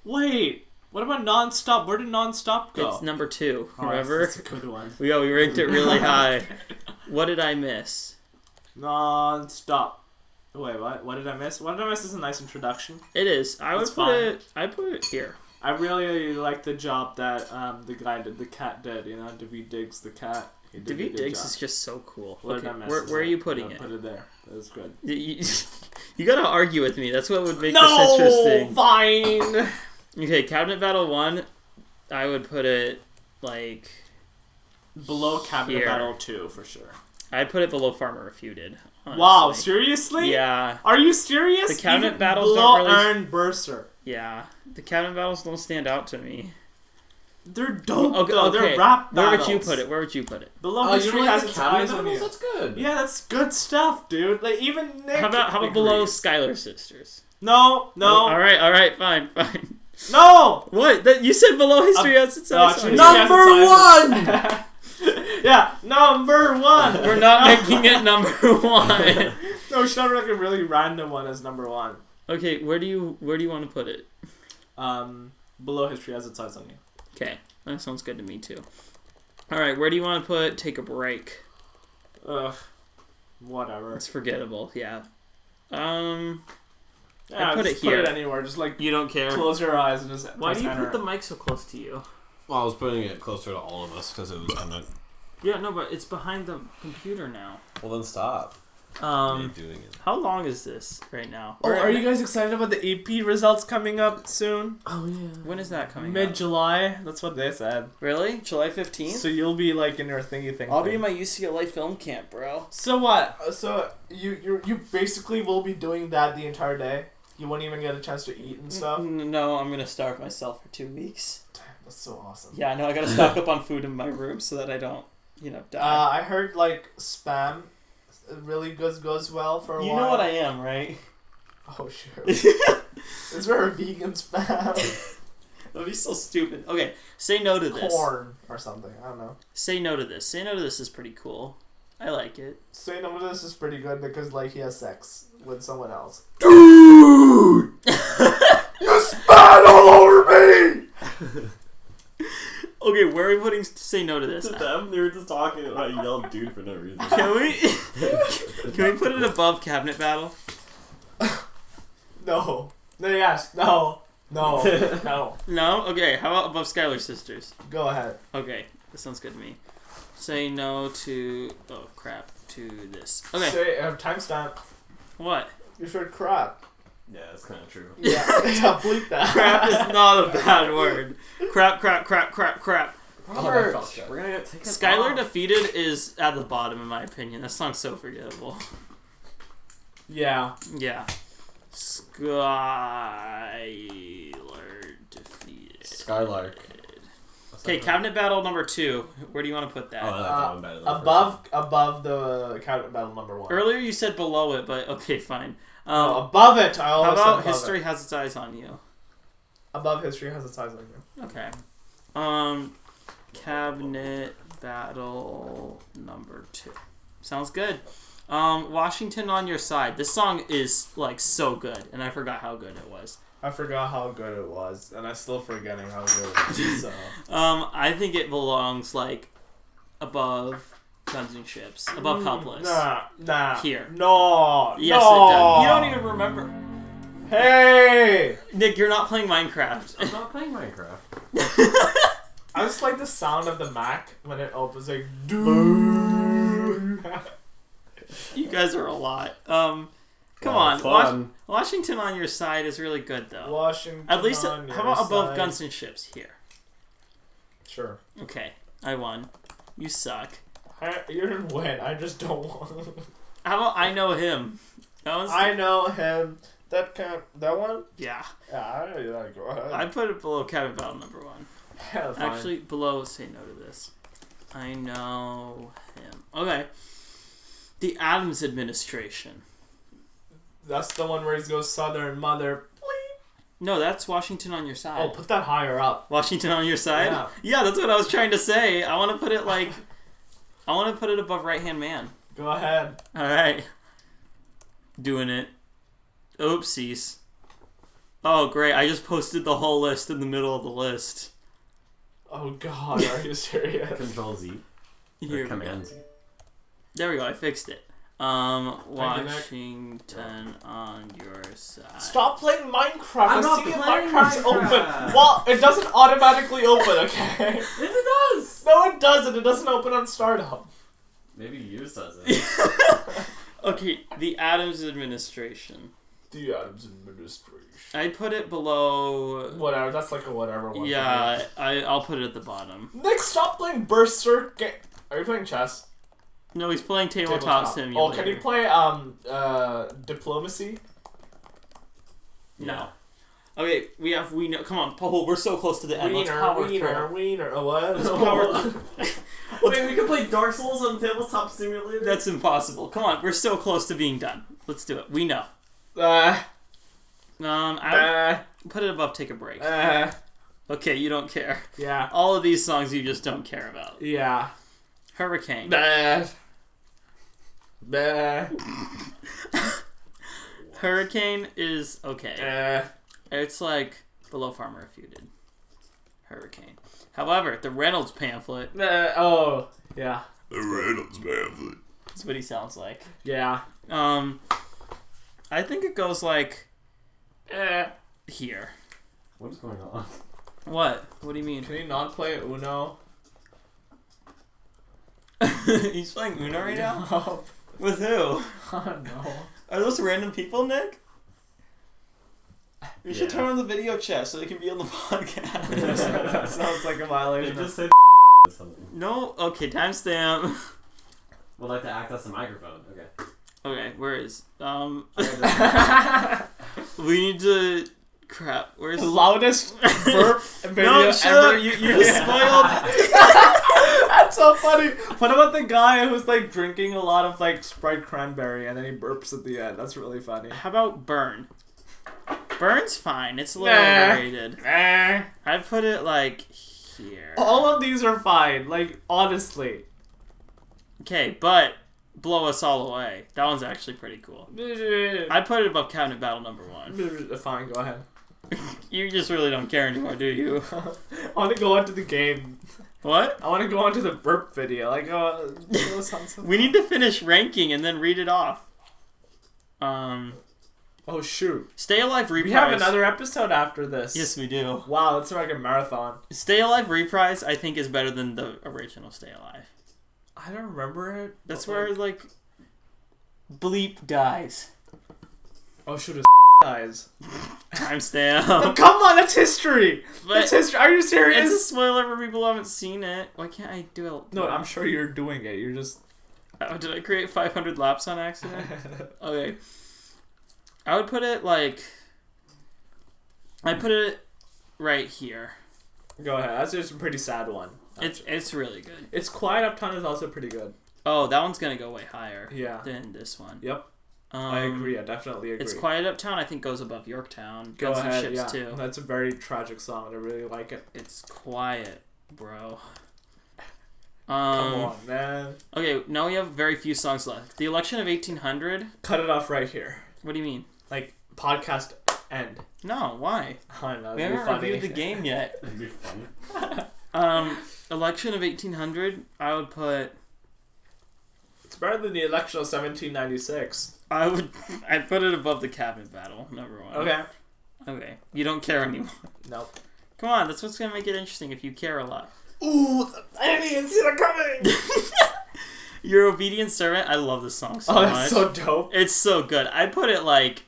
Wait, what about Non-Stop? Where did Non-Stop go? It's number 2, Oh, remember? That's a good one. We ranked it really high. What did I miss? Non-Stop. Wait, what? What did I miss? What did I miss is a nice introduction. It is. I It's fine. put it here. I really like the job that the guy did, the cat did. You know, David Diggs, the cat. He did a David good Diggs job. is just so cool. What Okay, did I miss? where are you putting I'm it? gonna put it there. That was good. You gotta argue with me. That's what would make this interesting. Fine. Okay, Cabinet Battle 1, I would put it like Below Cabinet Here. Battle 2 for sure. I'd put it below Farmer Refuted. Honestly. Wow, seriously? Yeah, Are you serious? The cabinet Even battles below don't really- Earn Bursar. yeah. The cabinet battles don't stand out to me. They're dope Okay, though. okay. They're rap Where battles. would you put it? Where would you put it? Below Oh, you History don't has like the its cabinet eyes on battles? you. That's good. Yeah, that's good stuff, dude. Like even Nick. How about below agrees. Skylar Sisters? No. All right, fine. No. What? That you said below History has its eyes on actually, you. Number one! Yeah, number one. We're not making it number 1. No, we should have like a really random one as number 1. Okay, where do you want to put it? Below History has its eyes on you. Okay, that sounds good to me too. All right, where do you want to put Take a Break? Ugh. Whatever. It's forgettable. Yeah. Yeah, put just it here. Put it anywhere. Just like You don't care. close your eyes and just. Why press do you enter. put the mic so close to you? Well, I was putting it closer to all of us because it was on the... Yeah, no, but it's behind the computer now. Well, then stop. Um, doing it. how long is this right now? Oh, are you guys excited about the AP results coming up soon? Oh, yeah. When is that coming? Mid up? July. That's what they said. Really? July 15th? So you'll be like in your thingy thing. I'll be in my UCLA film camp, bro. So what? So you basically will be doing that the entire day. You won't even get a chance to eat and stuff. No, I'm gonna starve myself for 2 weeks. Damn, that's so awesome. Yeah, no, I gotta stock up on food in my room so that I don't, die. I heard like spam really goes well for a while. You know what I am, right? Oh sure. Is there a vegan spam? That'd be so stupid. Okay, say no to this. Corn or something. I don't know. Say no to this. Say no to this is pretty cool. I like it. Say no to this is pretty good because like he has sex with someone else. Dude! You spat all over me! Okay, where are we putting say no to this? To them, they were just talking and I yelled dude for no reason. Can we put it above Cabinet Battle? No. No, yes. No. No. No. No? Okay, how about above Skylar Sisters? Go ahead. Okay, that sounds good to me. Say no to to this. Okay. Say timestamp. What? You said crap. Yeah, that's kind of true. Yeah. Yeah, bleep that. Crap is not a bad word. Crap. Oh, that felt good. We're gonna take it Skylar off. Defeated is at the bottom in my opinion. That song's so forgettable. Yeah. Yeah. Skylar Defeated. Skylark. Okay, Cabinet Battle number 2. Where do you want to put that? Oh, I like that one better than the Above the Cabinet Battle number 1. Earlier you said below it, but okay, fine. Above it. I How always said about above History it. Has Its Eyes on You? Above History Has Its Eyes on You. Okay. Cabinet Battle number 2. Sounds good. Washington on Your Side. This song is like so good, and I forgot how good it was. I forgot how good it was, and I'm still forgetting how good it was. So. I think it belongs like above Guns and Ships, above Helpless. Nah. Here. No. Yes, no. it does. You don't even remember. Hey. Nick, you're not playing Minecraft. I'm not playing Minecraft. I just like the sound of the Mac when it opens, like doo. You guys are a lot. Come on, Washington on Your Side is really good though. Washington. At least, on how your about above side. Guns and Ships here? Sure. Okay, I won. You suck. You didn't win. I just don't want. How about I Know Him? That was I know him. That one. yeah. Yeah, I really like. Go ahead. I put it below Cabin Battle number 1. Yeah, fine. Actually, below Say No to This. I Know Him. Okay. The Adams Administration. That's the one where he goes Southern Mother. No, that's Washington on Your Side. Oh, put that higher up. Washington on Your Side? Yeah. Yeah, that's what I was trying to say. I want to put it like... I want to put it above Right Hand Man. Go ahead. Alright. Doing it. Oopsies. Oh, great. I just posted the whole list in the middle of the list. Oh God, are you serious? Control Z. Here Or we Command go. Z. There we go. I fixed it. Washington on Your Side. Stop playing Minecraft. I'm not I see playing Minecraft's Minecraft. open. Well, it doesn't automatically open, okay? Yes, it does! No, it doesn't. It doesn't open on startup. Maybe yours doesn't. Okay, the Adams Administration. The Adams Administration. I put it below... Whatever. That's like a whatever one. Yeah, I'll put it at the bottom. Nick, stop playing Berserk. Are you playing chess? No, he's playing Tabletop Simulator. Oh, can you play Diplomacy? No. Okay, we know. Come on, Paul, we're so close to the end. Let's power through. Wiener. Oh, what? Let's power Wait, we can play Dark Souls on Tabletop Simulator? That's impossible. Come on, we're so close to being done. Let's do it. We know. I put it above Take a Break. Okay, you don't care. Yeah. All of these songs you just don't care about. Yeah. Hurricane. Hurricane is okay. It's like below Farmer Refuted. Hurricane. However, the Reynolds pamphlet. Oh, yeah. The Reynolds pamphlet. That's what he sounds like. Yeah. I think it goes like here. What is going on? What? What do you mean? Can you not play Uno? He's playing Uno right now? With who? Oh, no. Are those random people, Nick? We should Yeah. turn on the video chat so they can be on the podcast. That sounds like a They violation. just said something. No? Okay, timestamp. Would like to access the microphone. Okay. Okay, where is... we need to... Crap, where's... Loudest burp video No, shut ever. up, you just spoiled... That's so funny. What about the guy who's like drinking a lot of like Sprite cranberry and then he burps at the end? That's really funny. How about Burn? Burn's fine, it's a little Nah. overrated. I put it like here. All of these are fine. Like honestly. Okay, but Blow Us All Away. That one's actually pretty cool. I put it above Cabinet Battle number 1. Fine, go ahead. You just really don't care anymore, do you? I want to go on to the game. What? I want to go on to the burp video. Like, those sounds so We need to finish ranking and then read it off. Oh shoot. Stay Alive Reprise. We have another episode after this. Yes, we do. Wow, that's like a marathon. Stay Alive Reprise, I think, is better than the original Stay Alive. I don't remember it. That's but, where, like, Bleep dies. Oh shoot, his dies. Timestamp. Oh, come on, that's history. That's But history. Are you it's a serious? spoiler for people who haven't seen it. Why can't I do it? No, I'm sure you're doing it. You're just. Oh, did I create 500 laps on accident? Okay. I would put it, like... I put it right here. Go ahead. That's just a pretty sad one. It's really good. It's Quiet Uptown is also pretty good. Oh, that one's gonna go way higher Yeah. than this one. Yep. I agree. I definitely agree. It's Quiet Uptown, I think, goes above Yorktown. Go Guns and ahead. Ships, Yeah. too. That's a very tragic song. I really like it. It's quiet, bro. Come on, man. Okay, now we have very few songs left. The Election of 1800. Cut it off right here. What do you mean? Like podcast End. No, why? I don't know. We It'd be haven't funny. reviewed the game yet. It'd be fun. Election of 1800, I would put... It's better than the election of 1796. I'd put it above the cabinet battle, number one. Okay. Okay. You don't care anymore. Nope. Come on, that's what's going to make it interesting if you care a lot. Ooh, I didn't even see that coming! Your Obedient Servant, I love this song so Oh, much. that's so dope. It's so good. I'd put it like...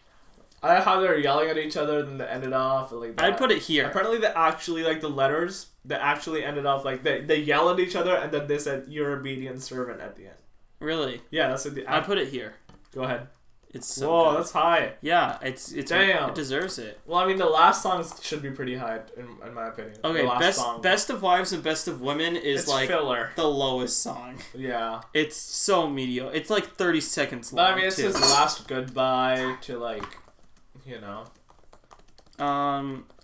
I like how they're yelling at each other and then they ended off like that. I'd put it here. Apparently they actually, like, the letters, they actually ended off, like, they yell at each other and then they said, "Your obedient servant" at the end. Really? Yeah, that's what I'd put it here. Go ahead. It's so Whoa, good. that's high. Yeah, it's Damn. it deserves it. Well, I mean, the last song should be pretty high, in my opinion. Okay, the last song. best of Wives and Best of Women is It's like filler. the lowest song. Yeah. It's so mediocre. It's like 30 seconds long. But I mean, it's too. his last goodbye to, like, you know.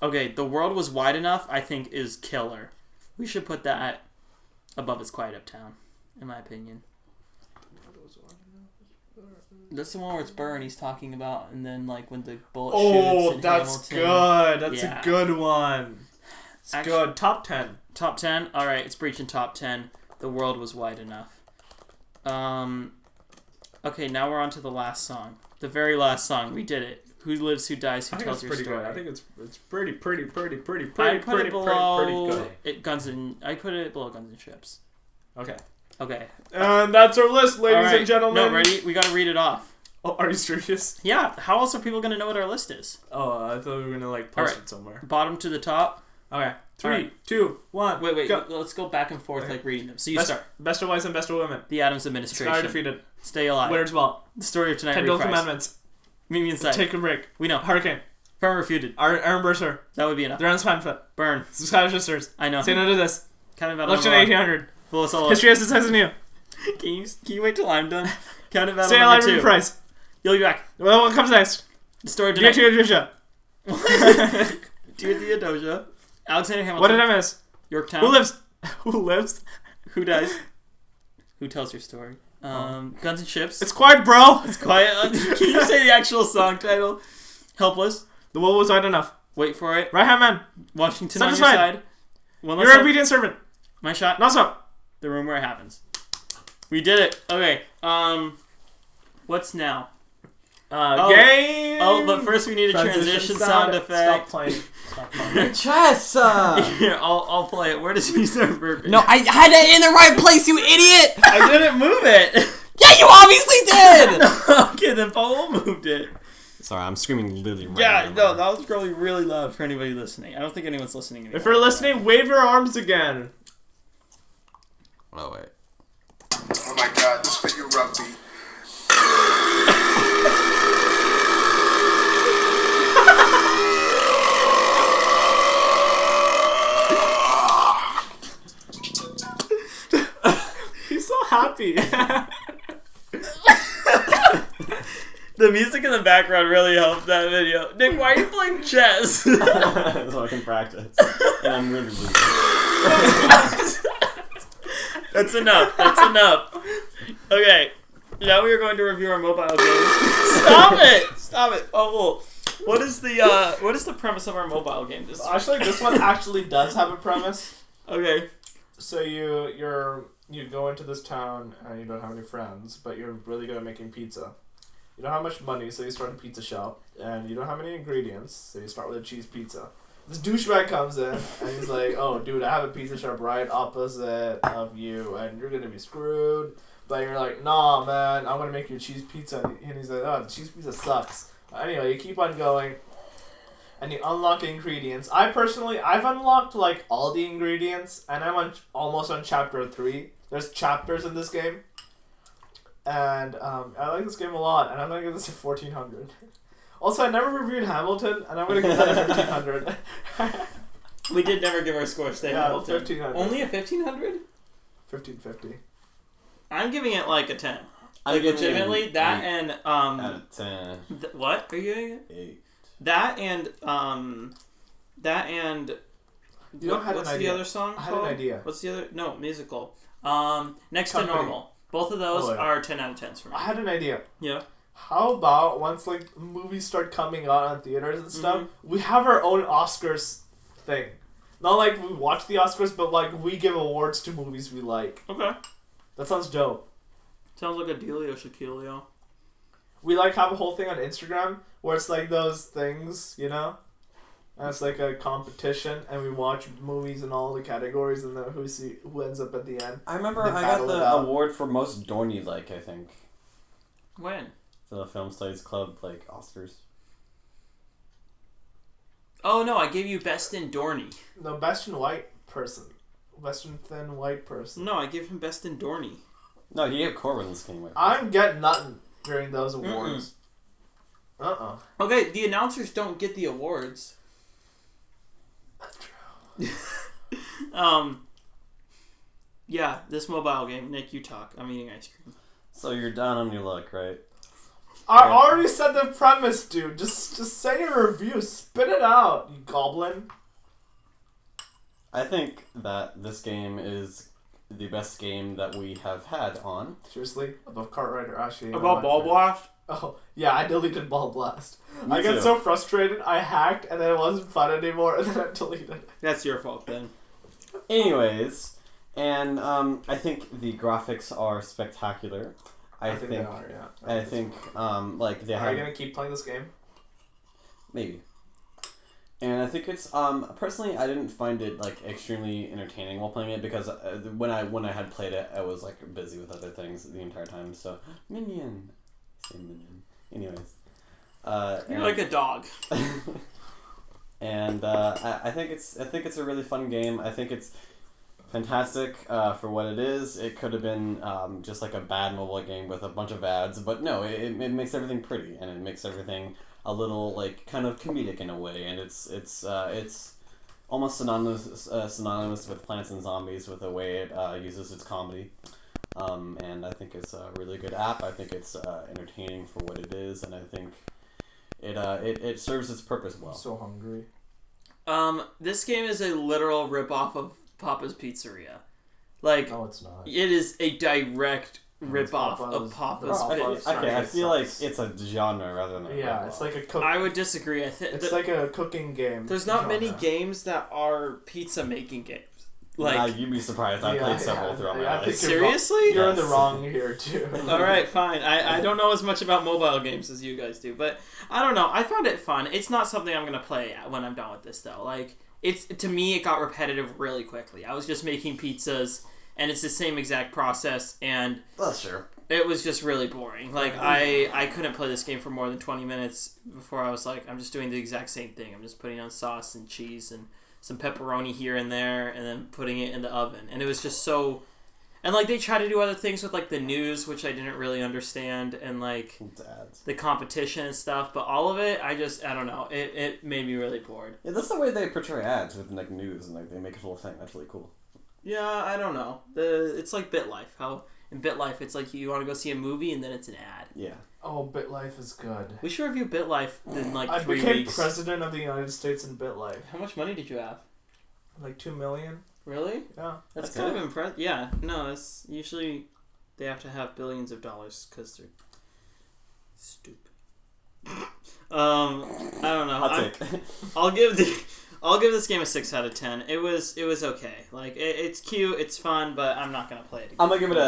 Okay, The World Was Wide Enough, I think, is killer. We should put that above It's Quiet Uptown, in my opinion. That's the one where it's Burr and he's talking about, and then, like, when the bullet shoots in that's Hamilton. good. That's Yeah. a good one. It's Actually- good. Top 10. Top 10? Alright, it's breaching top 10. The World Was Wide Enough. Okay, now we're on to the last song. The very last song. We did it. Who lives, who dies, who I think tells it's your pretty story. good. I think it's pretty I put it below good. I put it below Guns and Ships. Okay. Okay. And that's our list, ladies Alright, and gentlemen. No, ready? We gotta read it off. Oh, are you serious? Yeah, how else are people gonna know what our list is? Oh, I thought we were gonna, like, post Alright. it somewhere. Bottom to the top. Okay. 3, Alright. 2, 1. Wait, Go. let's go back and forth, Okay. like, reading them. So you Best, start. Best of Wives and Best of Women. The Adams Sky Administration. Defeated. Stay Alive. Winter's Ball. The Story of Tonight 10 Bill Reprised. Commandments. Meet Me Inside. Take a Break. We know. Hurricane. Firm Refuted. Aaron Burser. That would be enough. The Rams Fanfoot. Burn. The Scottish Sisters. I know. Say No to This. Kind of Election 1800. Full of Solo. History as it says in you. Can you wait till I'm done? Kind of Say number Alive 2. Price. You'll be back. Well, what comes next? The Story of Dear Tonight. Theodosia. Dear Theodosia. Alexander Hamilton. What did I miss? Yorktown. Who lives? Who lives? Who dies? Who tells your story? Guns and Ships. It's quiet, bro. It's quiet. Can you say the actual song title? Helpless. The world was wide enough. Wait for it. Right hand man. Washington on your Satisfied. side. One less Your help. obedient servant. My shot. No stop. The room where it happens. We did it. Okay. What's now? Game. Oh, but first we need a transition sound effect. Stop playing. Stop playing. Chess! Here, I'll play it. Where does he start burping? No, I had it in the right place, you idiot! I didn't move it. Yeah, you obviously did! Okay, then Paul moved it. Sorry, I'm screaming literally right Yeah, now. no, that was probably really loud for anybody listening. I don't think anyone's listening anymore. If you're listening, wave your arms again. Oh, wait. Oh my god, this fit you rugby. He's so happy. The music in the background really helped that video. Nick, why are you playing chess? So I can practice. And I'm really losing. That's enough. That's enough. Okay, now we are going to review our mobile games. Stop it! Stop it! Oh, what is the premise of our mobile game? This Actually, this one actually does have a premise. okay. So you go into this town and you don't have any friends, but you're really good at making pizza. You don't have much money, so you start a pizza shop, and you don't have any ingredients, so you start with a cheese pizza. This douchebag comes in, and he's like, "Oh, dude, I have a pizza shop right opposite of you, and you're gonna be screwed." But you're like, "Nah, man, I'm gonna make you a cheese pizza," and he's like, "Oh, the cheese pizza sucks." Anyway, you keep on going, and you unlock ingredients. I've unlocked like all the ingredients, and I'm almost on chapter 3. There's chapters in this game. And I like this game a lot, and I'm going to give this a 1400. Also, I never reviewed Hamilton, and I'm going to give that a 1500. We did never give our score. Stay Yeah, Hamilton. 1500. Only a 1500? 1550. I'm giving it like a 10. I'm Like giving it legitimately, an that 8 and out of 10. what are you giving it? 8. That and You don't have what's an the idea. other song I had called? an idea. What's the other? No, musical. Next Company. to Normal. Both of those Oh, yeah. are 10 out of 10s for me. I had an idea. Yeah. how about once like movies start coming out on theaters and stuff, we have our own Oscars thing. Not like we watch the Oscars, but like we give awards to movies we like. Okay. That sounds dope. Sounds like a dealio, Shaquilio. We like have a whole thing on Instagram where it's like those things, you know? And it's like a competition, and we watch movies in all the categories, and then who ends up at the end. I remember They I got battle it the out. award for most Dorny, like, I think. When? For the Film Studies Club, like, Oscars. Oh no, I gave you best in Dorney. No, best in white person. Best in thin white person. No, I gave him best in Dorney. No, he gave Corbin this game. I'm getting nothing during those awards. Okay, the announcers don't get the awards. That's true. Yeah, this mobile game. Nick, you talk. I'm eating ice cream. So you're down on your luck, right? I already said the premise, dude. Just say your review. Spit it out, you goblin. I think that this game is the best game that we have had on. Seriously? Above Cartwright or Ashley? About Ball Blast? Oh, yeah, I deleted Ball Blast. Me I get too. so frustrated, I hacked, and then it wasn't fun anymore, and then I deleted it. That's your fault then. Anyways, and I think the graphics are spectacular. I think they are, yeah. I think like they Are have you gonna keep playing this game? maybe. And I think it's personally I didn't find it like extremely entertaining while playing it because when I had played it I was like busy with other things the entire time. So Minion, say Minion. Anyways, You're like a dog. and I think it's a really fun game. I think it's fantastic for what it is. It could have been just like a bad mobile game with a bunch of ads, but no, it makes everything pretty and it makes everything a little like kind of comedic in a way, and it's almost synonymous with Plants and Zombies with the way it uses its comedy. And I think it's a really good app. I think it's entertaining for what it is, and I think it serves its purpose well. I'm so hungry. This game is a literal rip-off of Papa's Pizzeria. Like, No, it's not. it is a direct rip-off of Papa's. Papa's. Okay, I feel like it's a genre rather than a Yeah, ripoff. it's like a cook. I would disagree. It's like a cooking game. There's not genre. many games that are pizza-making games. Like, you'd be surprised. I played several throughout my I life. think seriously? You're in the Yes. wrong here too. all right, fine. I don't know as much about mobile games as you guys do, but I don't know. I found it fun. It's not something I'm gonna play when I'm done with this though. Like, to me, it got repetitive really quickly. I was just making pizzas, and it's the same exact process, and That's sure. it was just really boring. Like, I couldn't play this game for more than 20 minutes before I was like, I'm just doing the exact same thing. I'm just putting on sauce and cheese and some pepperoni here and there, and then putting it in the oven. And it was just so... And, like, they try to do other things with, like, the news, which I didn't really understand, and, like, the competition and stuff. But all of it, I don't know. It made me really bored. Yeah, that's the way they portray ads with like news and like they make it a whole thing. That's really cool. Yeah, I don't know. It's like BitLife. How in BitLife, it's like you want to go see a movie, and then it's an ad. Yeah. Oh, BitLife is good. We should review BitLife in, like, I 3 became weeks. president of the United States in BitLife. How much money did you have? Like 2 million. Really? Yeah. That's That's kind it? of impressive. Yeah, no, it's usually they have to have billions of dollars because they're stupid. I don't know. Hot take. I'll give this game a 6 out of 10. It was okay. Like it's cute, it's fun, but I'm not gonna play it again. I'm gonna give it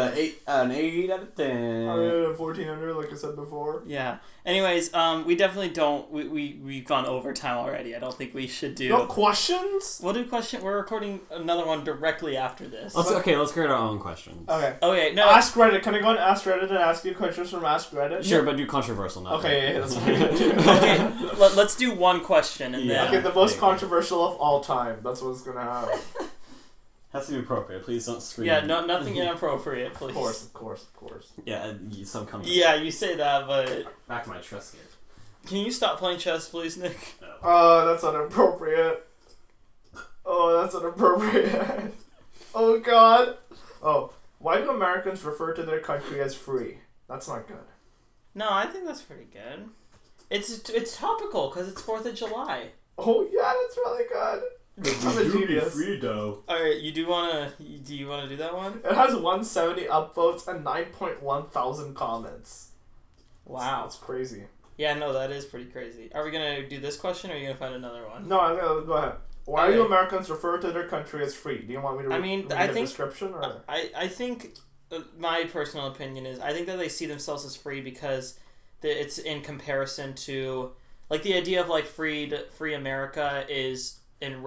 an 8 out of 10. I rated it 1400, like I said before. Yeah. Anyways, we definitely don't. We've gone over time already. I don't think we should do. No questions? We'll do question. We're recording another one directly after this. Let's create our own questions. Okay. Okay. No. Ask Reddit. Can I go on Ask Reddit and ask you questions from Ask Reddit? Sure, but do controversial now. Okay, yeah, that's what I'm gonna do. Okay. Let's do one question and Yeah. then. Okay, the most controversial of all time. That's what's gonna happen. Has to be appropriate. Please don't scream. Yeah. No. Nothing inappropriate, please. Of course. Yeah, some come. Yeah, you say that, but Back to my trust game. can you stop playing chess, please, Nick? That's inappropriate. Oh, that's inappropriate. Oh, God. Oh, why do Americans refer to their country as free? That's not good. No, I think that's pretty good. It's topical because it's 4th of July. Oh, yeah, that's really good. I'm a genius. though. All right, do you wanna do that one? It has 170 upvotes and 9.1 thousand comments. Wow. It's crazy. Yeah, no, that is pretty crazy. Are we gonna do this question, or are you gonna find another one? No, go ahead. Why Okay. do Americans refer to their country as free? Do you want me to read I the think description? Or? I think my personal opinion is I think that they see themselves as free because it's in comparison to like the idea of like free America is in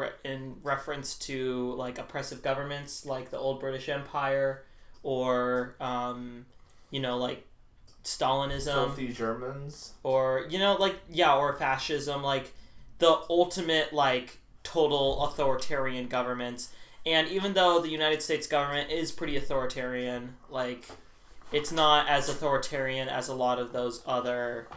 reference to like oppressive governments like the old British Empire or like Stalinism, Filthy Germans, or or fascism, like the ultimate like total authoritarian governments. And even though the United States government is pretty authoritarian, like it's not as authoritarian as a lot of those other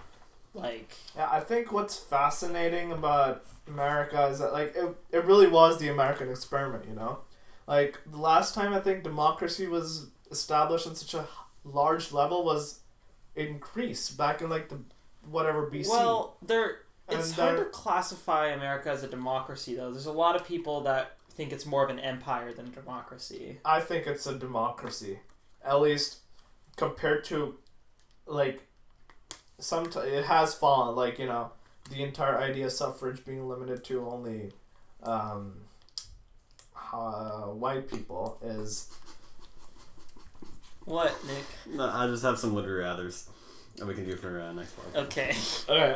like. Yeah, I think what's fascinating about America is that like it really was the American experiment, you know? Like the last time I think democracy was established on such a large level was in Greece back in like the whatever BC. Well, it's hard to classify America as a democracy though. There's a lot of people that think it's more of an empire than a democracy. I think it's a democracy, at least compared to like it has fallen, like, you know, the entire idea of suffrage being limited to only white people is. What, Nick? No, I just have some would rathers that we can do for next one. Okay. Okay,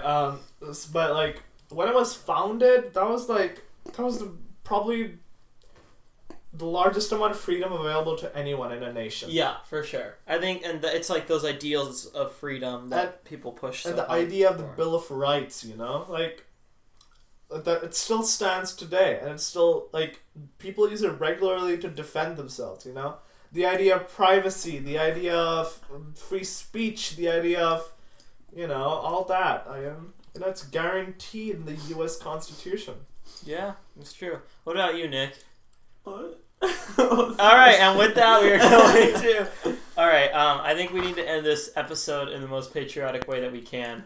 but like when it was founded, that was probably the largest amount of freedom available to anyone in a nation. Yeah, for sure. I think, and it's like those ideals of freedom that people push. And so the hard idea of the for. Bill of Rights, you know, like that it still stands today, and it's still like people use it regularly to defend themselves. You know, the idea of privacy, the idea of free speech, the idea of, you know, all that. It's guaranteed in the U.S. Constitution. Yeah, it's true. What about you, Nick? What? All right, and with that, we are going to. All right, I think we need to end this episode in the most patriotic way that we can.